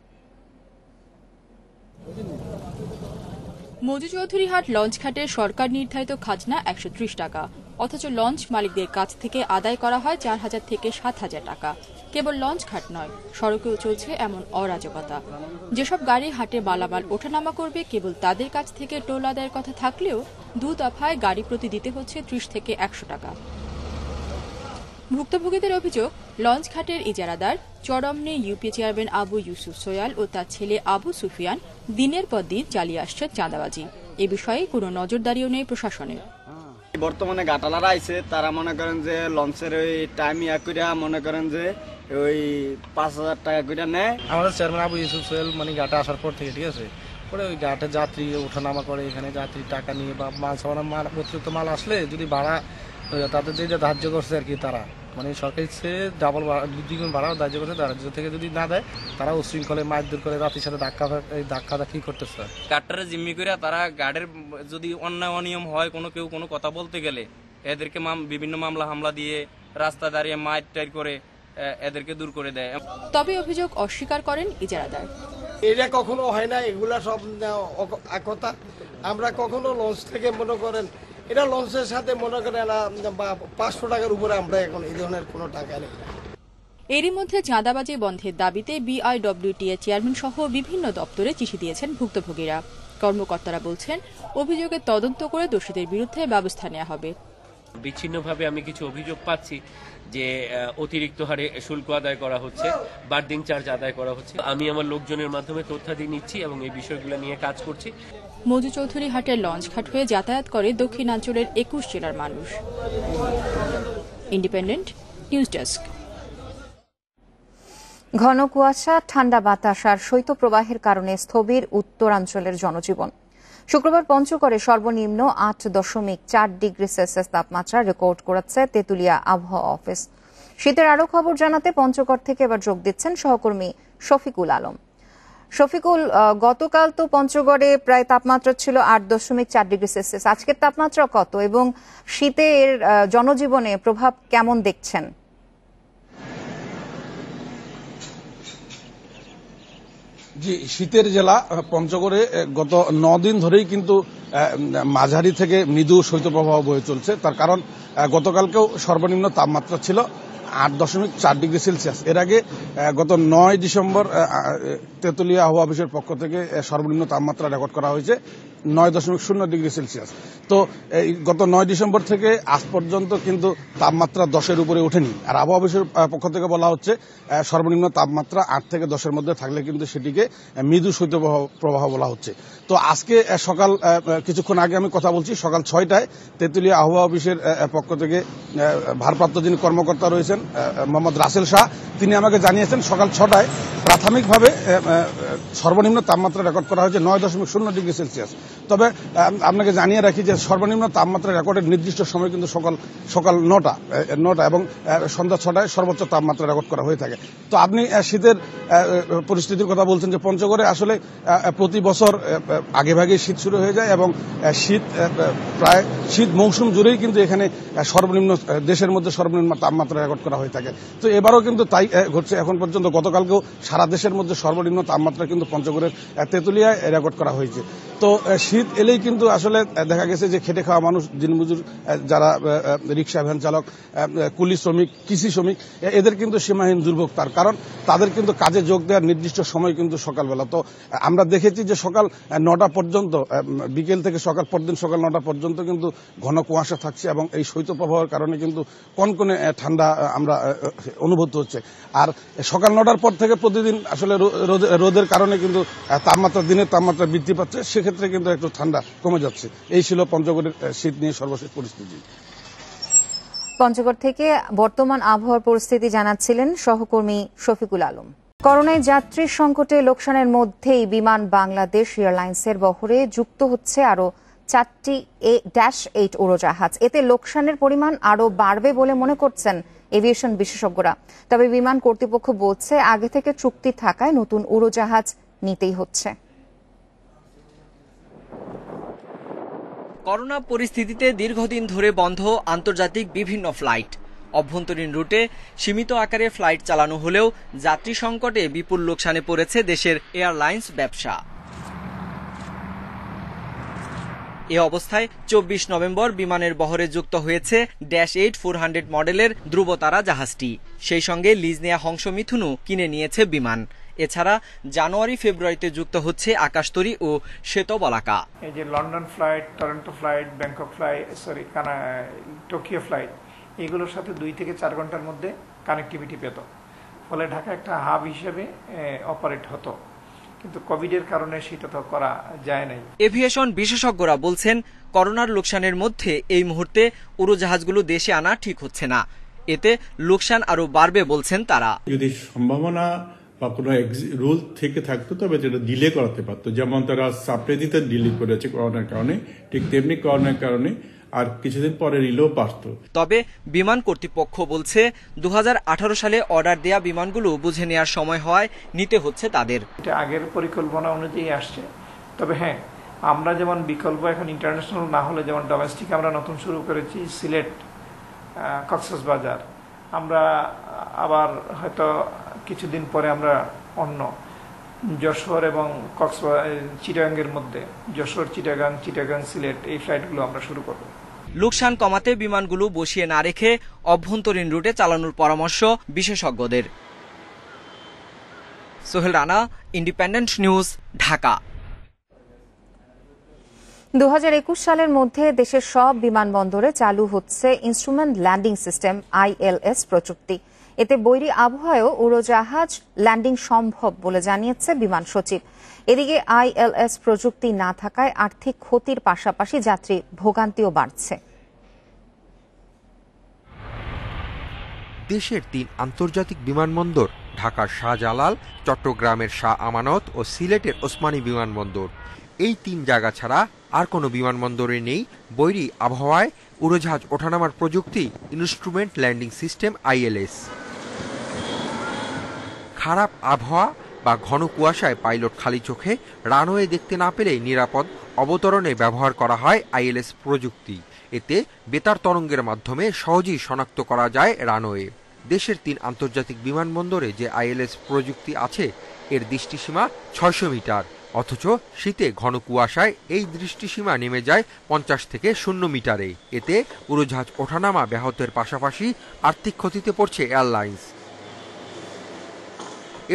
মজু চৌধুরীহাট লঞ্চঘাটের সরকার নির্ধারিত খাজনা 130 টাকা। অথচ লঞ্চ মালিকদের কাছ থেকে আদায় করা হয় 4,000 থেকে 7,000 টাকা। কেবল লঞ্চ ঘাট নয়, সড়কেও চলছে এমন অরাজকতা। যেসব গাড়ি হাটে মালামাল ওঠানামা করবে কেবল তাদের কাছ থেকে টোল আদায়ের কথা থাকলেও 2 দফায় গাড়ি প্রতি দিতে হচ্ছে 30 থেকে 100 টাকা। ভুক্তভোগীদের অভিযোগ, লঞ্চ ঘাটের ইজারাদার চরমনে ইউপি চেয়ারম্যান আবু ইউসুফ সোয়াল ও তার ছেলে আবু সুফিয়ান দিনের পর দিন চালিয়ে আসছে চাঁদাবাজি। এ বিষয়ে কোনো নজরদারিও নেই প্রশাসনের। বর্তমানে গাটালারা আইছে, তারা মনে করেন যে লঞ্চের ওই টাইম কইরা মনে করেন যে ওই 5,000 টাকা কইরা নেয়। আমাদের চেয়ারম্যান আবু ইউসুফ সোহেল মানে ঘাটে আসার পর থেকে, ঠিক আছে, পরে ওই ঘাটে যাত্রী ওঠানামা করে, এখানে যাত্রী টাকা নিয়ে বা মাল অতিরিক্ত মাল আসলে যদি ভাড়া তাদের যে ধার্য করছে আর কি, তারা মানে সরকারি ডাবল দ্বিগুণ ভাড়াও ধার্য করছে, রাজ্য থেকে যদি না দেয় তারা উশৃঙ্খলে মারধর করে রাতের সাথে ধাক্কা করতেছে। গাড়িটারে জিম্মি করে তারা গাড়ির যদি অন্যায় অনিয়ম হয় কেউ কোনো কথা বলতে গেলে এদেরকে বিভিন্ন মামলা হামলা দিয়ে রাস্তা দাঁড়িয়ে মারটার করে এদেরকে দূর করে দেয়। তবে অভিযোগ অস্বীকার করেন ইজারাদার। এটা কখনো হয় না, এগুলা সব কথা। আমরা কখনো লঞ্চ থেকে মনে করেন এটা লঞ্চের সাথে মনে করেন 500 টাকার উপরে আমরা এখন এই ধরনের কোনো টাকা নেই। এরই মধ্যে চাঁদাবাজি বন্ধের দাবিতে বিআইডব্লিউটিএ চেয়ারম্যান সহ বিভিন্ন দপ্তরে চিঠি দিয়েছেন ভুক্তভোগীরা। কর্মকর্তারা বলছেন, অভিযোগের তদন্ত করে দোষীদের বিরুদ্ধে ব্যবস্থা নেওয়া হবে। বিচ্ছিন্নভাবে আমি কিছু অভিযোগ পাচ্ছি যে অতিরিক্ত হারে শুল্ক আদায় করা হচ্ছে, বার্ডিং চার্জ আদায় করা হচ্ছে। আমি আমার লোকজনের মাধ্যমে তথ্যাদি নিচ্ছি এবং এই বিষয়গুলো নিয়ে কাজ করছি। মজু চৌধুরী হাটের লঞ্চ ঘাট হয়ে যাতায়াত করে দক্ষিণাঞ্চলের 21 জেলার মানুষ। Independent news desk. ঘন কুয়াশা, ঠান্ডা বাতাস আর শৈত্যপ্রবাহের কারণে স্থবির উত্তরাঞ্চলের জনজীবন। শুক্রবার পঞ্চগড়ে সর্বনিম্ন 8.4 ডিগ্রি সেলসিয়াস তাপমাত্রা রেকর্ড করেছে তেঁতুলিয়া আবহাওয়া অফিস। শীতের আরও খবর জানাতে পঞ্চগড় থেকে এবার যোগ দিচ্ছেন সহকর্মী শফিকুল আলম। শফিকুল, গতকাল তো পঞ্চগড়ে প্রায় তাপমাত্রা ছিল 8.4 ডিগ্রি সেলসিয়াস, আজকের তাপমাত্রা কত এবং শীতের জনজীবনে প্রভাব কেমন দেখছেন? জি, শীতের জেলা পঞ্চগড়ে গত 9 দিন ধরেই কিন্তু মাঝারি থেকে মৃদু শৈত্যপ্রবাহ বয়ে চলছে। তার কারণ গতকালকেও সর্বনিম্ন তাপমাত্রা ছিল 8.4 ডিগ্রি সেলসিয়াস। এর আগে গত 9 ডিসেম্বর তেঁতুলিয়া আবহাওয়া অফিসের পক্ষ থেকে সর্বনিম্ন তাপমাত্রা রেকর্ড করা হয়েছে 9.0 ডিগ্রি সেলসিয়াস। তো গত 9 ডিসেম্বর থেকে আজ পর্যন্ত কিন্তু তাপমাত্রা 10-এর উপরে ওঠেনি। আর আবহাওয়া অফিসের পক্ষ থেকে বলা হচ্ছে সর্বনিম্ন তাপমাত্রা 8 থেকে 10-এর মধ্যে থাকলে কিন্তু সেটিকে মৃদু শৈত্যপ্রবাহ বলা হচ্ছে। তো আজকে সকাল কিছুক্ষণ আগে আমি কথা বলছি, সকাল 6টায় তেঁতুলিয়া আবহাওয়া অফিসের পক্ষ থেকে ভারপ্রাপ্ত যিনি কর্মকর্তা রয়েছেন মোহাম্মদ রাসেল শাহ, তিনি আমাকে জানিয়েছেন সকাল 6টায় প্রাথমিকভাবে সর্বনিম্ন তাপমাত্রা রেকর্ড করা হয়েছে 9.0 ডিগ্রি সেলসিয়াস। তবে আপনাকে জানিয়ে রাখি যে সর্বনিম্ন তাপমাত্রা রেকর্ডের নির্দিষ্ট সময় কিন্তু সকাল 9টা এবং সন্ধ্যা 6টায় সর্বোচ্চ তাপমাত্রা রেকর্ড করা হয়ে থাকে। তো আপনি শীতের পরিস্থিতির কথা বলছেন যে পঞ্চগড়ে আসলে প্রতি বছর আগেভাগে শীত শুরু হয়ে যায় এবং প্রায় শীত মৌসুম জুড়েই কিন্তু এখানে সর্বনিম্ন দেশের মধ্যে সর্বনিম্ন তাপমাত্রা রেকর্ড করা হয়ে থাকে। তো এবারও কিন্তু তাই ঘটছে। এখন পর্যন্ত গতকালকেও সারা দেশের মধ্যে সর্বনিম্ন তাপমাত্রা কিন্তু পঞ্চগড়ের তেঁতুলিয়ায় রেকর্ড করা হয়েছে। তো শীত এলেই কিন্তু আসলে দেখা গেছে যে খেটে খাওয়া মানুষ, দিনমজুর যারা রিক্সা ভ্যান চালক, কুলি শ্রমিক, কৃষি শ্রমিক, এদের কিন্তু সীমাহীন দুর্ভোগ। তার কারণ তাদের কিন্তু কাজে যোগ দেওয়ার নির্দিষ্ট সময় কিন্তু সকালবেলা। তো আমরা দেখেছি যে সকাল 9টা পর্যন্ত, বিকেল থেকে পরদিন সকাল 9টা পর্যন্ত কিন্তু ঘন কুয়াশা থাকছে এবং এই শৈত্যপ্রবাহের কারণে কিন্তু কনকনে ঠান্ডা আমরা অনুভূত হচ্ছে। আর সকাল 9টার পর থেকে প্রতিদিন আসলে রোদের কারণে কিন্তু দিনের তাপমাত্রা বৃদ্ধি পাচ্ছে, সেক্ষেত্রে কিন্তু একটু ঠান্ডা কমে যাচ্ছে। এই ছিল পঞ্চগড়ের শীত নিয়ে সর্বশেষ পরিস্থিতি। পঞ্চগড় থেকে বর্তমান আবহাওয়ার পরিস্থিতি জানাচ্ছিলেন সহকর্মী শফিকুল আলম। করোনায় যাত্রী সংকটে লোকসানের মধ্যেই বিমান বাংলাদেশ এয়ারলাইন্সের বহরে যুক্ত হচ্ছে আরো 4টি -8 উড়োজাহাজ। এতে লোকসানের পরিমাণ আরো বাড়বে বলে মনে করছেন এভিয়েশন বিশেষজ্ঞরা। তবে বিমান কর্তৃপক্ষ বলছে আগে থেকে চুক্তি থাকায় নতুন উড়োজাহাজ নিতেই হচ্ছে। করোনা পরিস্থিতিতে দীর্ঘদিন ধরে বন্ধ আন্তর্জাতিক বিভিন্ন ফ্লাইট। অভ্যন্তরীণ রুটে সীমিত আকারে ফ্লাইট চালানো হলেও যাত্রী সংকটে বিপুল লোকসানে পড়েছে দেশের এয়ারলাইন্স ব্যবসা। এ অবস্থায় ২৪ নভেম্বর বিমানের বহরে যুক্ত হয়েছে -8-400 মডেলের ধ্রুবতারা জাহাজটি। সেই সঙ্গে লিজ নেয়া হংস মিথুনও কিনে নিয়েছে বিমান। এছাড়া জানুয়ারি ফেব্রুয়ারিতে যুক্ত হচ্ছে আকাশতরী ও শ্বেতবলাকা। এই যে London flight, Toronto flight, Bangkok flight, Tokyo flight, এগুলোর সাথে 2 থেকে 4 ঘন্টার মধ্যে কানেক্টিভিটি পেত, ফলে ঢাকা একটা হাব হিসেবে অপারেট হতো। কিন্তু কোভিডের কারণে সেটা তো করা যায় নাই। এভিয়েশন বিশেষজ্ঞরা বলছেন, করোনার লোকসানের মধ্যে এই মুহূর্তে উড়োজাহাজগুলো দেশে আনা ঠিক হচ্ছে না। এতে লোকসান আরো বাড়বে বলছেন তারা। যদি সম্ভাবনা বা কোনো রুল থেকে থাকতো তবে যেটা ডিলে করাতে পারতো, যেমন তারা সাপ্লাই দিতে ডিলে করেছে করোনার কারণে, ঠিক তেমনি করোনার কারণে আর কিছুদিন পরে নিলেও পারত। তবে বিমান কর্তৃপক্ষ বলছে 2018 সালে অর্ডার দেয়া বিমানগুলো বুঝে নেওয়ার সময় হওয়ায় নিতে হচ্ছে তাদের। এটা আগের পরিকল্পনা অনুযায়ী আসছে। তবে হ্যাঁ, আমরা যেমন বিকল্প এখন ইন্টারন্যাশনাল না হলে যেমন ডোমেস্টিক আমরা নতুন শুরু করেছি সিলেট, কক্সবাজার, আমরা আবার হয়তো কিছুদিন পরে আমরা অন্য যশোর এবং চিটাগাংয়ের মধ্যে যশোর, চিটাগাং, সিলেট এই ফ্লাইটগুলো আমরা শুরু করব। লোকসান কমাতে বিমানগুলো বসিয়ে না রেখে অভ্যন্তরীণ রুটে চালানোর পরামর্শ বিশেষজ্ঞদের। Sohel Rana, independent News, Dhaka. 2021 সালের মধ্যে দেশের সব বিমানবন্দরে চালু হচ্ছে ইনস্ট্রুমেন্ট ল্যান্ডিং সিস্টেম ILS প্রযুক্তি। এতে বৈরী আবহাওয়ায়ও উড়োজাহাজ ল্যান্ডিং সম্ভব বলে জানিয়েছে বিমান সচিব। এদিকে ILS প্রযুক্তি না থাকায় আর্থিক ক্ষতির পাশাপাশি যাত্রী ভোগান্তিও বাড়ছে। দেশের 3 আন্তর্জাতিক বিমানবন্দর, ঢাকার শাহজালাল, চট্টগ্রামের শাহ আমানত ও সিলেটের ওসমানী বিমানবন্দর, এই 3 জায়গা ছাড়া আর কোনো বিমানবন্দরে নেই বৈরী আবহাওয়ায় উড়োজাহাজ ওঠানামার প্রযুক্তি ইনস্ট্রুমেন্ট ল্যান্ডিং সিস্টেম ILS। খারাপ আবহাওয়া বা ঘন কুয়াশায় পাইলট খালি চোখে রানওয়ে দেখতে না পেলে নিরাপদ অবতরণে ব্যবহার করা হয় ILS প্রযুক্তি। এতে বেতার তরঙ্গের মাধ্যমে সহজেই শনাক্ত করা যায় রানওয়ে। দেশের 3 আন্তর্জাতিক বিমানবন্দরে যে ILS প্রযুক্তি আছে এর দৃষ্টিসীমা 600 মিটার, অথচ শীতে ঘন কুয়াশায় এই দৃষ্টিসীমা নেমে যায় 50 থেকে 0 মিটারে। এতে উড়োজাহাজ ওঠানামা ব্যাহতের পাশাপাশি আর্থিক ক্ষতিতে পড়ছে এয়ারলাইন্স।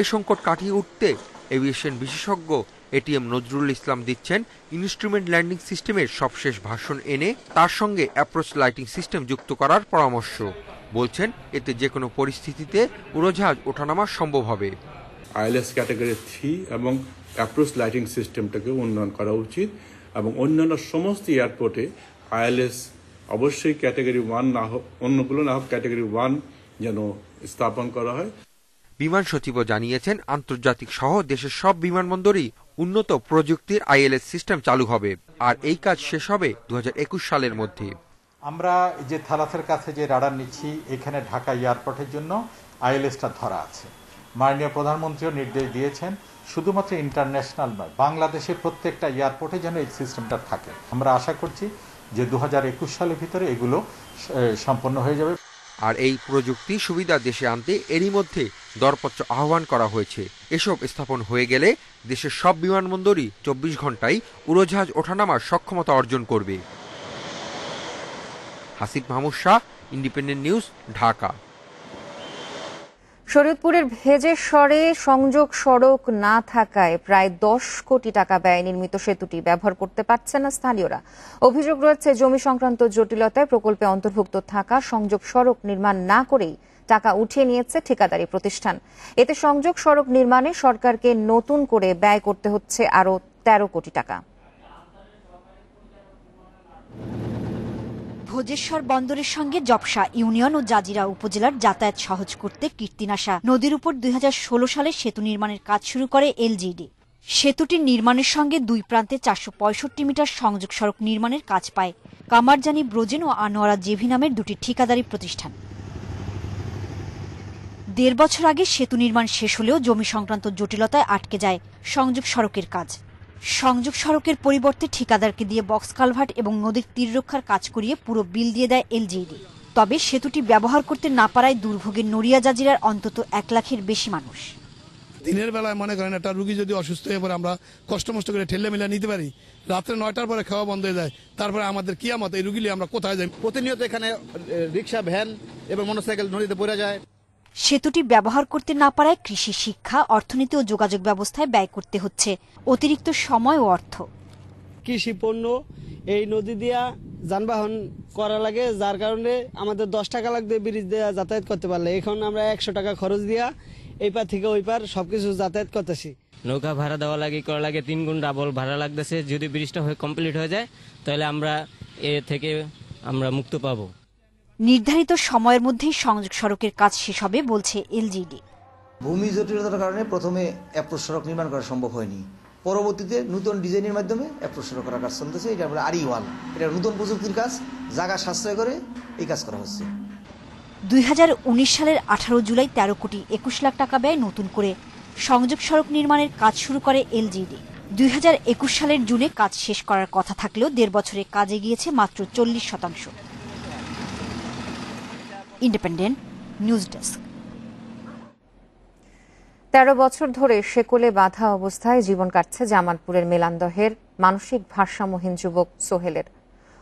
এ সংকট কাটিয়ে উঠতে এভিয়েশন বিশেষজ্ঞ ATM নজরুল ইসলাম দিচ্ছেন ইনস্ট্রুমেন্ট ল্যান্ডিং সিস্টেমের সবশেষ ভার্সন এনে তার সঙ্গে অ্যাপ্রোচ লাইটিং সিস্টেম যুক্ত করার পরামর্শ। বলছেন, এতে যে কোনো পরিস্থিতিতে উড়োজাহাজ ওঠানামা সম্ভব হবে। ILS ক্যাটাগরি 3 এবং অ্যাপ্রোচ লাইটিং সিস্টেমটাকে উন্নয়ন করা উচিত এবং অন্যান্য সমস্ত এয়ারপোর্টে ILS অবশ্যই ক্যাটাগরি 1 না হোক, অন্যগুলো না হোক, ক্যাটাগরি 1 যেন স্থাপন করা হয়। বিমান সচিবও জানিয়েছেন, আন্তর্জাতিক সহ দেশের সব বিমানবন্দরেই উন্নত প্রযুক্তির ILS সিস্টেম চালু হবে, আর এই কাজ শেষ হবে 2021 সালের মধ্যে। আমরা যে থালাসের কাছে যে রাডার নিচ্ছি, এখানে ঢাকা এয়ারপোর্টের জন্য ILSটা ধরা আছে। মাননীয় প্রধানমন্ত্রীও নির্দেশ দিয়েছেন শুধুমাত্র ইন্টারন্যাশনাল নয়, বাংলাদেশের প্রত্যেকটা এয়ারপোর্টে যেন এই সিস্টেমটা থাকে। আমরা আশা করছি যে 2021 সালের ভিতরে এগুলো সম্পন্ন হয়ে যাবে। আর এই প্রযুক্তি সুবিধা দেশে আনতে এরই মধ্যে দরপত্র আহ্বান করা হয়েছে। এসব স্থাপন হয়ে গেলে দেশের সব বিমানবন্দরই 24 ঘন্টায় উড়োজাহাজ ওঠানামার সক্ষমতা অর্জন করবে। Hasib Mahmud Shah, Independent News, Dhaka. শরীয়তপুরের ভেজেশ্বরে সংযোগ সড়ক না থাকায় প্রায় 10 কোটি টাকা ব্যয়ে নির্মিত সেতুটি ব্যবহার করতে পারছে না স্থানীয়রা। অভিযোগ রয়েছে, জমি সংক্রান্ত জটিলতায় প্রকল্পে অন্তর্ভুক্ত থাকা সংযোগ সড়ক নির্মাণ না করেই টাকা উঠিয়ে নিয়েছে ঠিকাদারি প্রতিষ্ঠান। এতে সংযোগ সড়ক নির্মাণে সরকারকে নতুন করে ব্যয় করতে হচ্ছে আরও 13 কোটি টাকা। ভোজেশ্বর বন্দরের সঙ্গে জপসা ইউনিয়ন ও জাজিরা উপজেলার যাতায়াত সহজ করতে কীর্তিনাশা নদীর উপর 2016 সালে সেতু নির্মাণের কাজ শুরু করে LGD। সেতুটির নির্মাণের সঙ্গে 2 প্রান্তে 465 মিটার সংযোগ সড়ক নির্মাণের কাজ পায় কামারজানি ব্রোজেন ও আনোয়ারা জেভি নামের 2টি ঠিকাদারি প্রতিষ্ঠান। 1.5 বছর আগে সেতু নির্মাণ শেষ হলেও জমি সংক্রান্ত জটিলতায় আটকে যায় সংযোগ সড়কের কাজ। সংযোগ সড়কের পরিবর্তে ঠিকাদারকে দিয়ে বক্স কালভার্ট এবং নদীর তীর রক্ষার কাজ করিয়ে পুরো বিল দিয়ে দেয় LGD। তবে সেতুটি ব্যবহার করতে না পারায় দুর্ভোগে নড়িয়া জাজিরার অন্তত 1 লাখের বেশি মানুষ। দিনের বেলায় মনে করেন একটা রুগী যদি অসুস্থ হয়ে পড়ে আমরা কষ্ট মষ্ট করে ঠেলে মেলে নিতে পারি, রাত্রে 9টার পরে খাওয়া বন্ধ হয়ে যায়, তারপরে আমাদের কিয়ামত, এই রুগী আমরা কোথায় যাই? প্রতিনিয়ত এখানে রিক্সা, ভ্যান এবং মোটরসাইকেল নদীতে পড়ে যায়। সেতুটি ব্যবহার করতে না পারায় কৃষি, শিক্ষা, অর্থনীতি ও যোগাযোগ ব্যবস্থায় ব্যয় করতে হচ্ছে অতিরিক্ত সময় ও অর্থ। কৃষি পণ্য এই নদী দিয়া যানবাহন করা লাগে, যার কারণে আমাদের 10 টাকা লাগবে ব্রিজ দিয়ে যাতায়াত করতে পারলে, এখন আমরা 100 টাকা খরচ দিয়া এই পার থেকে ওই পার সবকিছু যাতায়াত করতেছি। নৌকা ভাড়া দেওয়া লাগে, করা লাগে 3 গুণ ডাবল ভাড়া লাগতেছে। যদি ব্রিজটা কমপ্লিট হয়ে যায় তাহলে আমরা এ থেকে মুক্ত পাবো। নির্ধারিত সময়ের মধ্যেই সংযোগ সড়কের কাজ শেষ হবে বলছে এলজিডি। ভূমি জটিলতার কারণে প্রথমে অ্যাপ্রোচ সড়ক নির্মাণ করা সম্ভব হয়নি, পরবর্তীতে নতুন ডিজাইনের মাধ্যমে অ্যাপ্রোচ সড়ক করার কাজ চলতেছে। এটা আমরা RE1, এটা নতুন প্রযুক্তির কাজ, জায়গা সাশ্রয় করে এই কাজ করা হচ্ছে। 2019 সালের 18 জুলাই 13 কোটি 21 লাখ টাকা ব্যয় নতুন করে সংযোগ সড়ক নির্মাণের কাজ শুরু করে এলজিডি। 2021 সালের জুনে কাজ শেষ করার কথা থাকলেও 1.5 বছরে কাজ এগিয়েছে মাত্র 40%। Independent news desk. 13 বছর ধরে শেকলে বাঁধা অবস্থায় জীবন কাটছে জামালপুরের মেলান্দহের মানসিক ভারসাম্যহীন যুবক সোহেলের।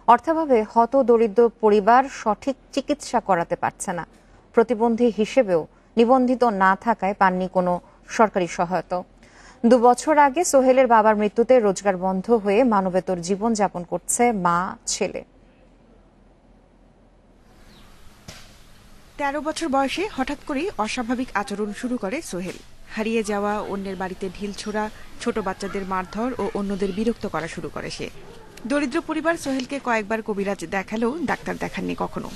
অর্থাভাবে হত দরিদ্র পরিবার সঠিক চিকিৎসা করাতে পারছে না। প্রতিবন্ধী হিসেবেও নিবন্ধিত না থাকায় পাননি কোনো সরকারি সহায়তা। 2 বছর আগে সোহেলের বাবার মৃত্যুতে রোজগার বন্ধ হয়ে মানবেতর জীবন যাপন করছে মা ছেলে। 13 বছর বয়সে হঠাৎ করেই অস্বাভাবিক আচরণ শুরু করে সোহেল। হারিয়ে যাওয়া, অন্যের বাড়িতে ঢিল ছোড়া, ছোট বাচ্চাদের মারধর ও অন্যদের বিরক্ত করা শুরু করে সে। দরিদ্র পরিবার সোহেলকে কয়েকবার কবিরাজ দেখালেও ডাক্তার দেখাননি কখনো।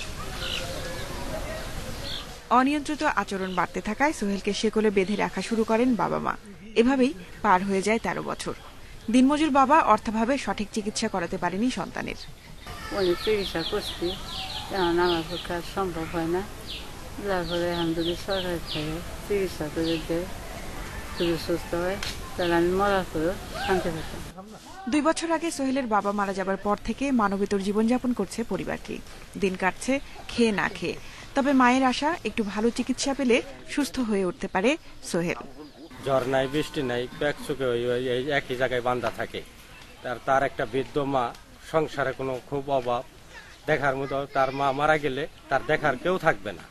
অনিয়ন্ত্রিত আচরণ বাড়তে থাকায় সোহেলকে শেকলে বেঁধে রাখা শুরু করেন বাবা মা। এভাবেই পার হয়ে যায় 13 বছর। দিনমজুর বাবা অর্থাভাবে সঠিক চিকিৎসা করাতে পারেনি সন্তানের। চিকিৎসা করছি, আমার পক্ষে সম্ভব হয় না, যার ফলে এখন যদি সরকার থেকে চিকিৎসা করে দেয়, যদি সুস্থ হয় তাহলে আমি মরার পরেও শান্তি পেতাম। 2 বছর আগে সোহেলের বাবা মারা যাবার পর থেকে মানবেতর জীবনযাপন করছে পরিবারটি। দিন কাটছে খেয়ে না খেয়ে। তবে মায়ের আশা, একটু ভালো চিকিৎসা পেলে সুস্থ হয়ে উঠতে পারে সোহেল। ঝড় নাই, বৃষ্টি নাই, ব্যাগ চোখে একই জায়গায় বাঁধা থাকে। তার একটা বৃদ্ধ মা, সংসারে কোনো খুব অভাব, দেখার মতো তার মা মারা গেলে তার দেখার কেউ থাকবে না।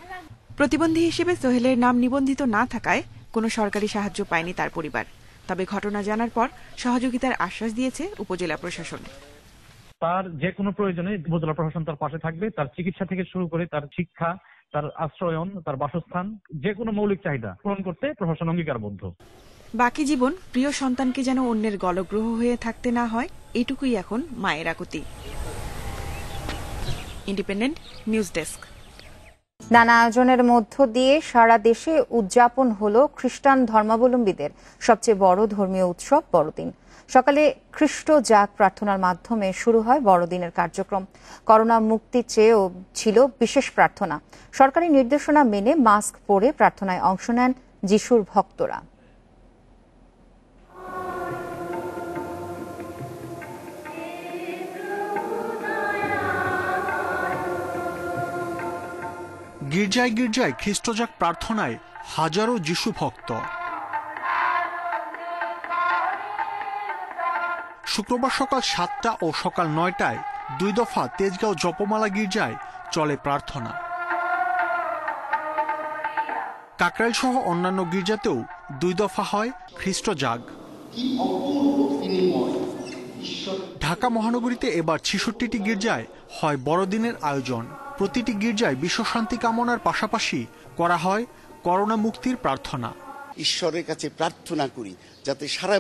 প্রতিবন্ধী হিসেবে সোহেলের নাম নিবন্ধিত না থাকায় কোনো সরকারি সাহায্য পায়নি তার পরিবার। তবে ঘটনা জানার পর সহযোগিতার আশ্বাস দিয়েছে উপজেলা প্রশাসন। তার যে কোনো প্রয়োজনে উপজেলা প্রশাসন তার পাশে থাকবে। তার চিকিৎসা থেকে শুরু করে তার শিক্ষা, তার আশ্রয়ন, তার বাসস্থান, যে কোনো মৌলিক চাহিদা পূরণ করতে প্রশাসন অঙ্গীকারবদ্ধ। বাকি জীবন প্রিয় সন্তানকে যেন অন্যের গলগ্রহ হয়ে থাকতে না হয়, এটুকুই এখন মায়ের আকুতি। Independent news desk. নানা আয়োজনের মধ্য দিয়ে সারা দেশে উদযাপন হলো খ্রিস্টান ধর্মাবলম্বীদের সবচেয়ে বড় ধর্মীয় উৎসব বড়দিন। সকালে খ্রিস্ট জাগ প্রার্থনার মাধ্যমে শুরু হয় বড়দিনের কার্যক্রম। করোনা মুক্তি চেয়েও ছিল বিশেষ প্রার্থনা। সরকারি নির্দেশনা মেনে মাস্ক পরে প্রার্থনায় অংশ নেন যিশুর ভক্তরা। গির্জায় গির্জায় খ্রিস্টজাগ প্রার্থনায় হাজারো যিশু ভক্ত। শুক্রবার সকাল 7টা ও সকাল 9টায় 2 দফা তেজগাঁও জপমালা গির্জায় চলে প্রার্থনা। কাকরাইল সহ অন্যান্য গির্জাতেও 2 দফা হয় খ্রিস্টজাগ। ঢাকা মহানগরীতে এবার 66টি গির্জায় হয় বড়দিনের আয়োজন। প্রতিটি গির্জায় বিশ্বশান্তি কামনার পাশাপাশি করা হয় করোনা মুক্তির প্রার্থনা। ঈশ্বরের কাছে প্রার্থনা করি যাতে সারা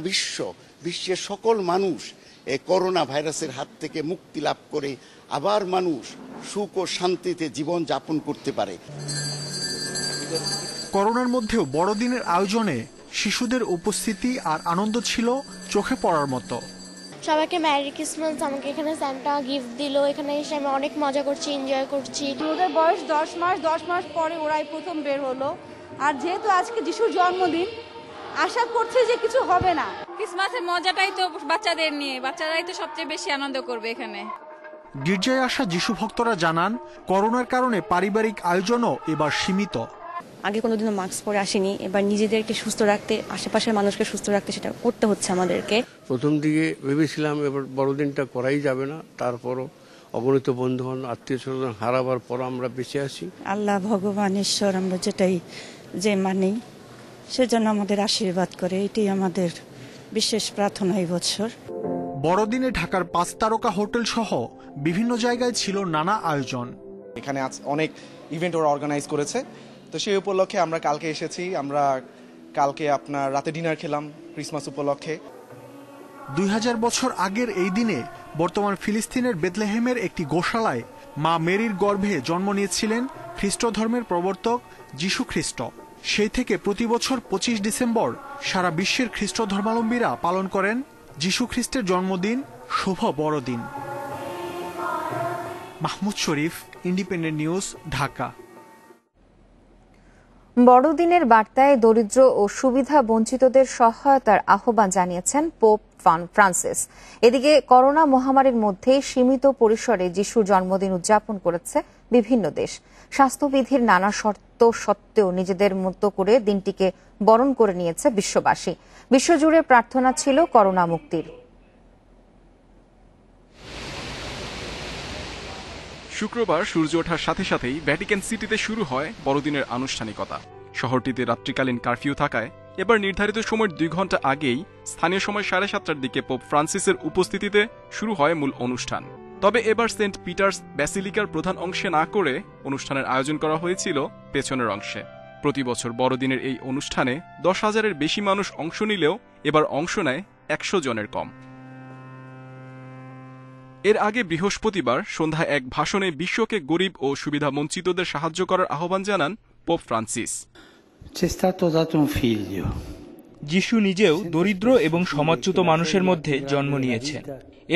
বিশ্বের সকল মানুষ এই করোনা ভাইরাসের হাত থেকে মুক্তি লাভ করে আবার মানুষ সুখ ও শান্তিতে জীবন যাপন করতে পারে। করোনার মধ্যেও বড়দিনের আয়োজনে শিশুদের উপস্থিতি আর আনন্দ ছিল চোখে পড়ার মতো। সবাইকে ম্যারি ক্রিসমাস, আমাকে এখানে সান্টা গিফট দিল, এখানে এসে আমি অনেক মজা করছি, এনজয় করছি। ওদের বয়স 10 মাস পরে ওরাই প্রথম বের হলো। আর যেহেতু আজকে যিশুর জন্মদিন, আশা করছে যে কিছু হবে না। ক্রিসমাসের মজাটাই তো বাচ্চাদের নিয়ে, বাচ্চারাই তো সবচেয়ে বেশি আনন্দ করবে এখানে। গির্জায় আসা যিশু ভক্তরা জানান করোনার কারণে পারিবারিক আয়োজনও এবার সীমিত। আগে কোনোদিনও মাস্ক পরে আসিনি, এবার নিজেদেরকে সুস্থ রাখতে, আশেপাশের মানুষকে সুস্থ রাখতে সেটা করতে হচ্ছে আমাদেরকে। প্রথম দিকে ভেবেছিলাম এবার বড়দিনটা করাই যাবে না, তারপরও অগণিত বন্ধুবান্ধব আত্মীয় স্বজন হারাবার পর আমরা বেঁচে আছি। আল্লাহ ভগবান ঈশ্বর আমরা যেটাই যে মানি সেজন্য আমাদের আশীর্বাদ করে, এটাই আমাদের বিশেষ প্রার্থনা এই বছর। বড়দিনে ঢাকার 5 তারকা হোটেল সহ বিভিন্ন জায়গায় ছিল নানা আয়োজন। এখানে অনেক ইভেন্ট ওরা অর্গানাইজ করেছে, তো সেই উপলক্ষে আমরা কালকে এসেছি। আমরা কালকে আপনার রাতে ডিনার খেলাম ক্রিসমাস উপলক্ষে। 2000 বছর আগের এই দিনে বর্তমান ফিলিস্তিনের বেথলেহেমের একটি গোশালায় মা মেরির গর্ভে জন্ম নিয়েছিলেন খ্রিস্ট ধর্মের প্রবর্তক যিশু খ্রিস্ট। সেই থেকে প্রতি বছর 25 ডিসেম্বর সারা বিশ্বের খ্রিস্ট ধর্মাবলম্বীরা পালন করেন যিশু খ্রিস্টের জন্মদিন, শুভ বড়দিন। মাহমুদ শরীফ, ইন্ডিপেন্ডেন্ট নিউজ, ঢাকা। বড়দিনের বার্তায় দরিদ্র ও সুবিধা বঞ্চিতদের সহায়তার আহ্বান জানিয়েছেন পোপ ফ্রান্সিস। এদিকে করোনা মহামারীর মধ্যে সীমিত পরিসরে যিশুর জন্মদিন উদযাপন করেছে বিভিন্ন দেশ। স্বাস্থ্যবিধির নানা শর্ত সত্ত্বেও নিজেদের মতো করে দিনটিকে বরণ করে নিয়েছে বিশ্ববাসী। বিশ্বজুড়ে প্রার্থনা ছিল করোনা মুক্তির। শুক্রবার সূর্য ওঠার সাথে সাথেই ভ্যাটিকান সিটিতে শুরু হয় বড়দিনের আনুষ্ঠানিকতা। শহরটিতে রাত্রিকালীন কারফিউ থাকায় এবার নির্ধারিত সময়ের 2 ঘন্টা আগেই স্থানীয় সময় 7:30টার দিকে পোপ ফ্রান্সিসের উপস্থিতিতে শুরু হয় মূল অনুষ্ঠান। তবে এবার সেন্ট পিটার্স ব্যাসিলিকার প্রধান অংশে না করে অনুষ্ঠানের আয়োজন করা হয়েছিল পেছনের অংশে। প্রতি বছর বড়দিনের এই অনুষ্ঠানে 10,000-এর বেশি মানুষ অংশ নিলেও এবার অংশ নেয় 100 জনের কম। এর আগে বৃহস্পতিবার সন্ধ্যায় এক ভাষণে বিশ্বকে গরিব ও সুবিধা বঞ্চিতদের সাহায্য করার আহ্বান জানান পোপ ফ্রান্সিস। যিশু নিজেও দরিদ্র এবং সমাজচ্যুত মানুষের মধ্যে জন্ম নিয়েছেন।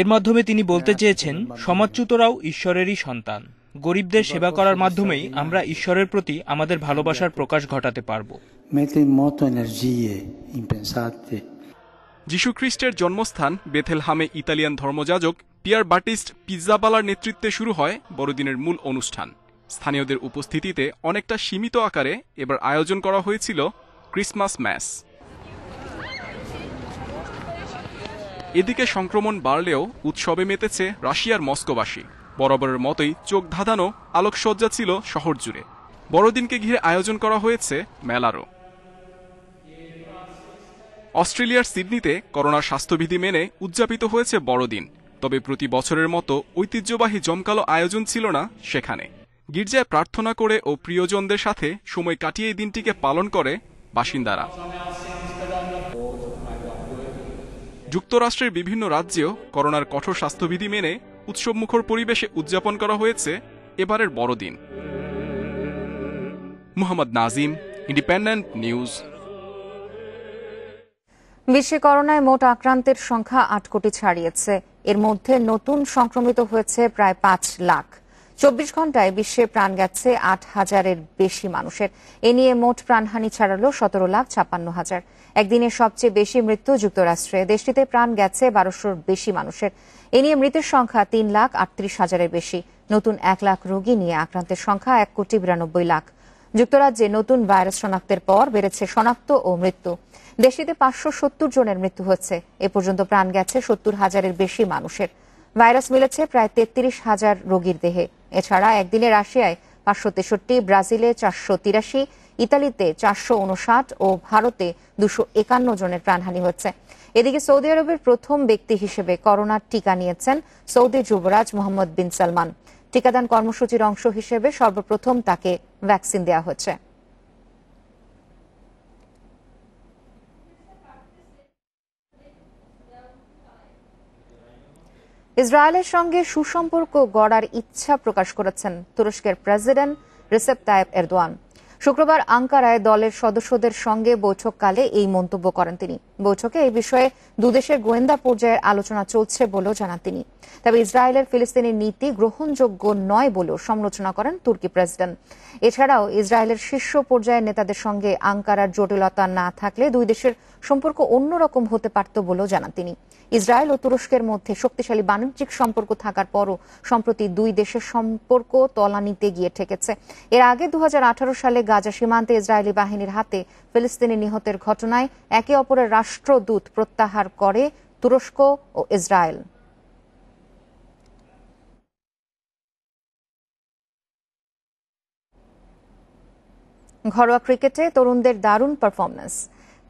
এর মাধ্যমে তিনি বলতে চেয়েছেন সমাজচ্যুতরাও ঈশ্বরেরই সন্তান। গরিবদের সেবা করার মাধ্যমেই আমরা ঈশ্বরের প্রতি আমাদের ভালোবাসার প্রকাশ ঘটাতে পারব। যিশু খ্রিস্টের জন্মস্থান বেথেলহামে ইতালিয়ান ধর্মযাজক পিয়ার বাটিস্ট পিজ্জাবালার নেতৃত্বে শুরু হয় বড়দিনের মূল অনুষ্ঠান। স্থানীয়দের উপস্থিতিতে অনেকটা সীমিত আকারে এবার আয়োজন করা হয়েছিল ক্রিসমাস ম্যাস। এদিকে সংক্রমণ বাড়লেও উৎসবে মেতেছে রাশিয়ার মস্কোবাসী। বরাবরের মতোই চোখ ধাঁধানো আলোকসজ্জা ছিল শহর জুড়ে। বড়দিনকে ঘিরে আয়োজন করা হয়েছে মেলারও। অস্ট্রেলিয়ার সিডনিতে করোনার স্বাস্থ্যবিধি মেনে উদযাপিত হয়েছে বড়দিন। তবে প্রতি বছরের মতো ঐতিহ্যবাহী জমকালো আয়োজন ছিল না সেখানে। গির্জায় প্রার্থনা করে ও প্রিয়জনদের সাথে সময় কাটিয়ে এই দিনটিকে পালন করে বাসিন্দারা। যুক্তরাষ্ট্রের বিভিন্ন রাজ্যেও করোনার কঠোর স্বাস্থ্যবিধি মেনে উৎসবমুখর পরিবেশে উদযাপন করা হয়েছে এবারের বড়দিন। Muhammad Nazim, independent news. বিশ্বে করোনায় মোট আক্রান্তের সংখ্যা 8 কোটি ছাড়িয়েছে। এর মধ্যে নতুন সংক্রমিত হয়েছে প্রায় 5 লাখ। 24 ঘন্টায় বিশ্বে প্রাণ গেছে 8,000-এর বেশি মানুষের। এ নিয়ে মোট প্রাণহানি ছাড়ালো 17,56,000। একদিনে সবচেয়ে বেশি মৃত্যু যুক্তরাষ্ট্রে। দেশটিতে প্রাণ গেছে 1200-র বেশি মানুষের। এ নিয়ে মৃতের সংখ্যা 3,38,000-এর বেশি। নতুন 1 লাখ রোগী নিয়ে আক্রান্তের সংখ্যা 1,92,00,000। যুক্তরাজ্যে নতুন ভাইরাস শনাক্তের পর বেড়েছে শনাক্ত ও মৃত্যু। দেশটিতে 570 জনের মৃত্যু হচ্ছে। এ পর্যন্ত প্রাণ গেছে 70,000-এর বেশি মানুষের। ভাইরাস মিলেছে প্রায় 33,000 রোগীর দেহে। এছাড়া একদিনে রাশিয়ায় 563, ব্রাজিলে 483, ইতালিতে 459 ও ভারতে 251 জনের প্রাণহানি হচ্ছে। এদিকে সৌদি আরবের প্রথম ব্যক্তি হিসেবে করোনার টিকা নিয়েছেন সৌদি যুবরাজ মোহাম্মদ বিন সালমান। টিকাদান কর্মসূচির অংশ হিসেবে সর্বপ্রথম তাকে ভ্যাকসিন দেওয়া হচ্ছে। ইসরায়েলের সঙ্গে সুসম্পর্ক গড়ার ইচ্ছা প্রকাশ করেছেন তুরস্কের প্রেসিডেন্ট রিসেপ তাইপ এরদোয়ান। শুক্রবার আঙ্কারায় দলের সদস্যদের সঙ্গে বৈঠককালে এই মন্তব্য করেন তিনি। বৈঠকে এই বিষয়ে দুদেশের গোয়েন্দা পর্যায়ের আলোচনা চলছে বলেও জানান তিনি। তবে ইসরায়েলের ফিলিস্তিনি নীতি গ্রহণযোগ্য নয় বলেও সমালোচনা করেন তুর্কি প্রেসিডেন্ট। এছাড়াও ইসরায়েলের শীর্ষ পর্যায়ের নেতাদের সঙ্গে আঙ্কারার জটিলতা না থাকলে দুই দেশের সম্পর্ক অন্যরকম হতে পারত বলেও জানান তিনি। ইসরায়েল ও তুরস্কের মধ্যে শক্তিশালী বাণিজ্যিক সম্পর্ক থাকার পরও সম্প্রতি দুই দেশের সম্পর্ক তলানিতে গিয়ে ঠেকেছে। এর আগে 2018 সালে গাজা সীমান্তে ইসরায়েলি বাহিনীর হাতে ফিলিস্তিনি নিহতের ঘটনায় একে অপরের রাষ্ট্রদূত প্রত্যাহার করে তুরস্ক ও ইসরায়েল। ঘরোয়া ক্রিকেটে তরুণদের দারুণ পারফরম্যান্স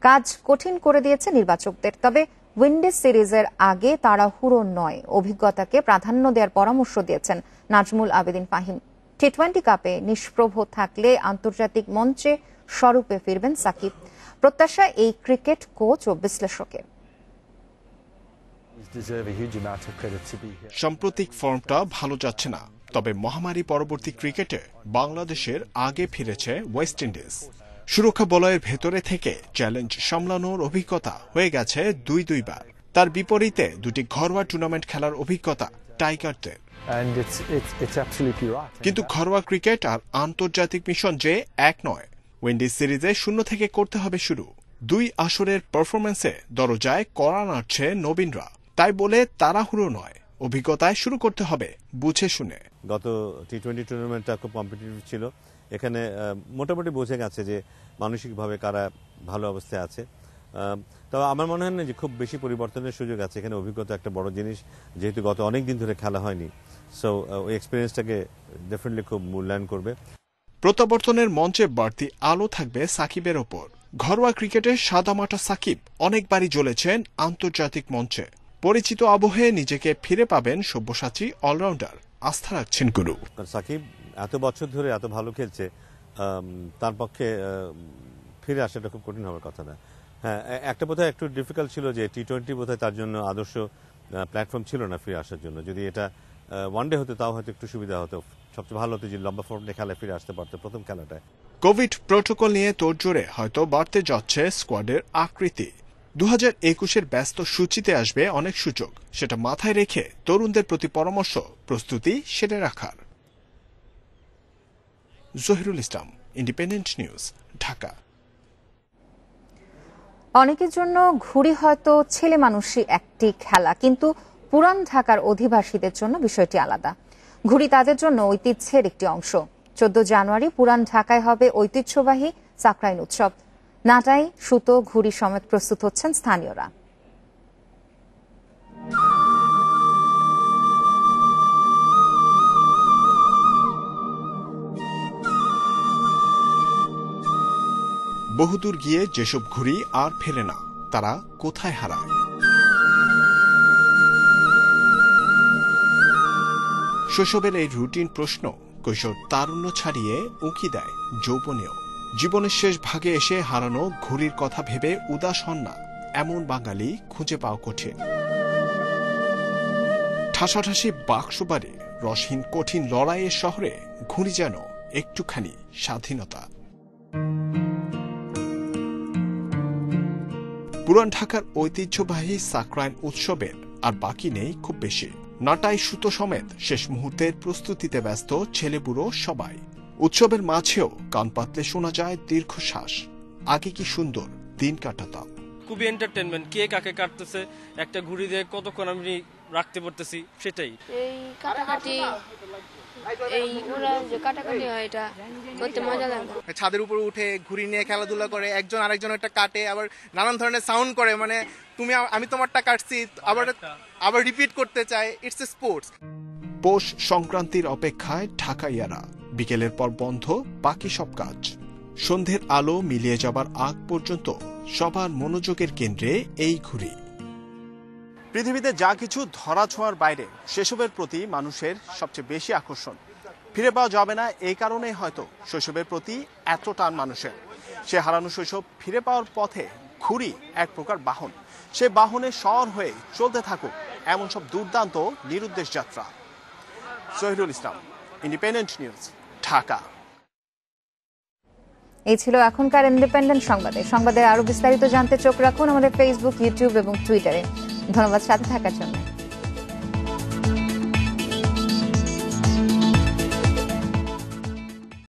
কাজ কঠিন করে দিয়েছে নির্বাচকদের। তবে উইন্ডিজ সিরিজের আগে তাড়াহুড়ো নয়, অভিজ্ঞতাকে প্রাধান্য দেওয়ার পরামর্শ দিয়েছেন নাজমুল আবেদিন ফাহিম। টি-20 কাপে নিষ্প্রভ থাকলে আন্তর্জাতিক মঞ্চে স্বরূপে ফিরবেন সাকিব, প্রত্যাশা এই ক্রিকেট কোচ ও বিশ্লেষকের। সাম্প্রতিক ফর্মটা ভালো যাচ্ছে না, তবে মহামারী পরবর্তী ক্রিকেটে বাংলাদেশের আগে ফিরেছে ওয়েস্ট ইন্ডিজ। সুরক্ষা বলয়ের ভেতরে থেকে চ্যালেঞ্জ সামলানোর অভিজ্ঞতা হয়ে গেছে দুইবার। তার বিপরীতে দুটি ঘরোয়া টুর্নামেন্ট খেলার অভিজ্ঞতা টাইগারদের। কিন্তু ঘরোয়া ক্রিকেট আর আন্তর্জাতিক মিশন যে এক নয়। উইন্ডিজ সিরিজে 0 থেকে করতে হবে শুরু। 2 আসরের পারফরমেন্সে দরজায় কড়া নাড়ছে নবীনরা। তাই বলে তাড়াহুড়ো নয়, অভিজ্ঞতায় শুরু করতে হবে বুঝে শুনে। গত টি-20 টুর্নামেন্টটা খুব কম্পিটিটিভ ছিল। এখানে মোটামুটি বোঝা গেছে যে মানসিকভাবে কারা ভালো অবস্থায় আছে। তবে আমার মনে হয় না যে খুব বেশি পরিবর্তনের সুযোগ আছে। এখানে অভিজ্ঞতা একটা বড় জিনিস, যেহেতু গত অনেক দিন ধরে খেলা হয়নি। সো ওই এক্সপিরিয়েন্সটাকে ডেফিনেটলি খুব মূল্যায়ন করবে। প্রত্যাবর্তনের মঞ্চে বাড়তি আলো থাকবে সাকিবের ওপর। ঘরোয়া ক্রিকেটে সাদামাটা সাকিব অনেকবারই জ্বলেছেন আন্তর্জাতিক মঞ্চে। পরিচিত আবহে নিজেকে ফিরে পাবেন সব্যসাচী অলরাউন্ডার, আস্থা রাখছেন গুরু। সাকিব এত বছর ধরে এত ভালো খেলছে, তার পক্ষে ফিরে আসাটা খুব কঠিন হওয়ার কথা না। হ্যাঁ, একটা বোধহয় একটু ডিফিকাল্ট ছিল যে টি-20 বোধহয় তার জন্য আদর্শ প্ল্যাটফর্ম ছিল না ফিরে আসার জন্য। যদি এটা ওয়ানডে হতো তাও হয়তো একটু সুবিধা হতো। সবচেয়ে ভালো হতো যে লম্বা ফর্মে খেলায় ফিরে আসতে পারতো প্রথম খেলাটায়। কোভিড প্রোটোকল নিয়ে তোড়জোড়ে হয়তো বাড়তে যাচ্ছে স্কোয়াডের আকৃতি। 2021-এর ব্যস্ত সূচিতে আসবে অনেক সুযোগ, সেটা মাথায় রেখে তরুণদের প্রতি পরামর্শ প্রস্তুতি সেরে রাখার। জহিরুল ইসলাম, ইন্ডিপেন্ডেন্ট নিউজ, ঢাকা। অনেকের জন্য ঘুড়ি হয়তো ছেলে মানুষই একটি খেলা, কিন্তু পুরান ঢাকার অধিবাসীদের জন্য বিষয়টি আলাদা। ঘুড়ি তাদের জন্য ঐতিহ্যের একটি অংশ। 14 জানুয়ারি পুরান ঢাকায় হবে ঐতিহ্যবাহী সাকরাইন উৎসব। নাটাই, সুতো, ঘুড়ি সমেত প্রস্তুত হচ্ছেন স্থানীয়রা। বহুদূর গিয়ে যেসব ঘুড়ি আর ফেরে না, তারা কোথায় হারায়? শৈশবের এই রুটিন প্রশ্ন কৈশোর তারুণ্য ছাড়িয়ে উঁকি দেয় যৌবনেও। জীবনের শেষ ভাগে এসে হারানো ঘুড়ির কথা ভেবে উদাস হন না এমন বাঙালি খুঁজে পাওয়া কঠিন। ঠাসাঠাসি বাক্সবাড়ি, রসহীন কঠিন লড়াইয়ের শহরে ঘুড়ি যেন একটুখানি স্বাধীনতা। পুরান ঢাকার ঐতিহ্যবাহী সাকরাইন উৎসবের আর বাকি নেই খুব বেশি। নাটাই, সুতো সমেত শেষ মুহূর্তের প্রস্তুতিতে ব্যস্ত ছেলেবুড়ো সবাই। উৎসবের মাঝেও কান পাতলে শোনা যায় দীর্ঘশ্বাস। আগে কি সুন্দর দিন কাটাতাম। খুবই এন্টারটেনমেন্ট, কে কাকে কাটতেছে, একটা ঘুড়ি দিয়ে কতক্ষণ আমি রাখতে পারতেছি, সেটাই। এই কাটাকাটি, এই ওরা যে কাটাকাটি হয়, এটা করতে মজা লাগে। ছাদের উপর উঠে ঘুড়ি নিয়ে খেলাধুলা করে, একজন আরেকজন একটা কাটে, আবার নানান ধরনের সাউন্ড করে, মানে আমি তোমারটা কাটছি, আবার রিপিট করতে চাই। It's a sports. পৌষ সংক্রান্তির অপেক্ষায় ঢাকাইয়ারা। বিকেলের পর বন্ধ বাকি সব কাজ। সন্ধ্যের আলো মিলিয়ে যাবার আগ পর্যন্ত সবার মনোযোগের কেন্দ্রে এই ঘুড়ি। পৃথিবীতে যা কিছু ধরাছোঁয়ার বাইরে, সেসবের প্রতি মানুষের সবচেয়ে বেশি আকর্ষণ। ফিরে পাওয়া যাবে না, এই কারণেই হয়তো শৈশবের প্রতি এত টান মানুষের। সে হারানো শৈশব ফিরে পাওয়ার পথে ঘুড়ি এক প্রকার বাহন। সে বাহনে সওয়ার হয়ে চলতে থাকুক এমন সব দুর্দান্ত নিরুদ্দেশ যাত্রা। জহিরুল ইসলাম, ইন্ডিপেন্ডেন্ট নিউজ, ঢাকা। এই ছিল এখনকার ইন্ডিপেন্ডেন্ট সংবাদে আরো বিস্তারিত জানতে চোখ রাখুন আমাদের ফেসবুক, ইউটিউব এবং টুইটারে। ধন্যবাদ সাথে থাকার জন্য।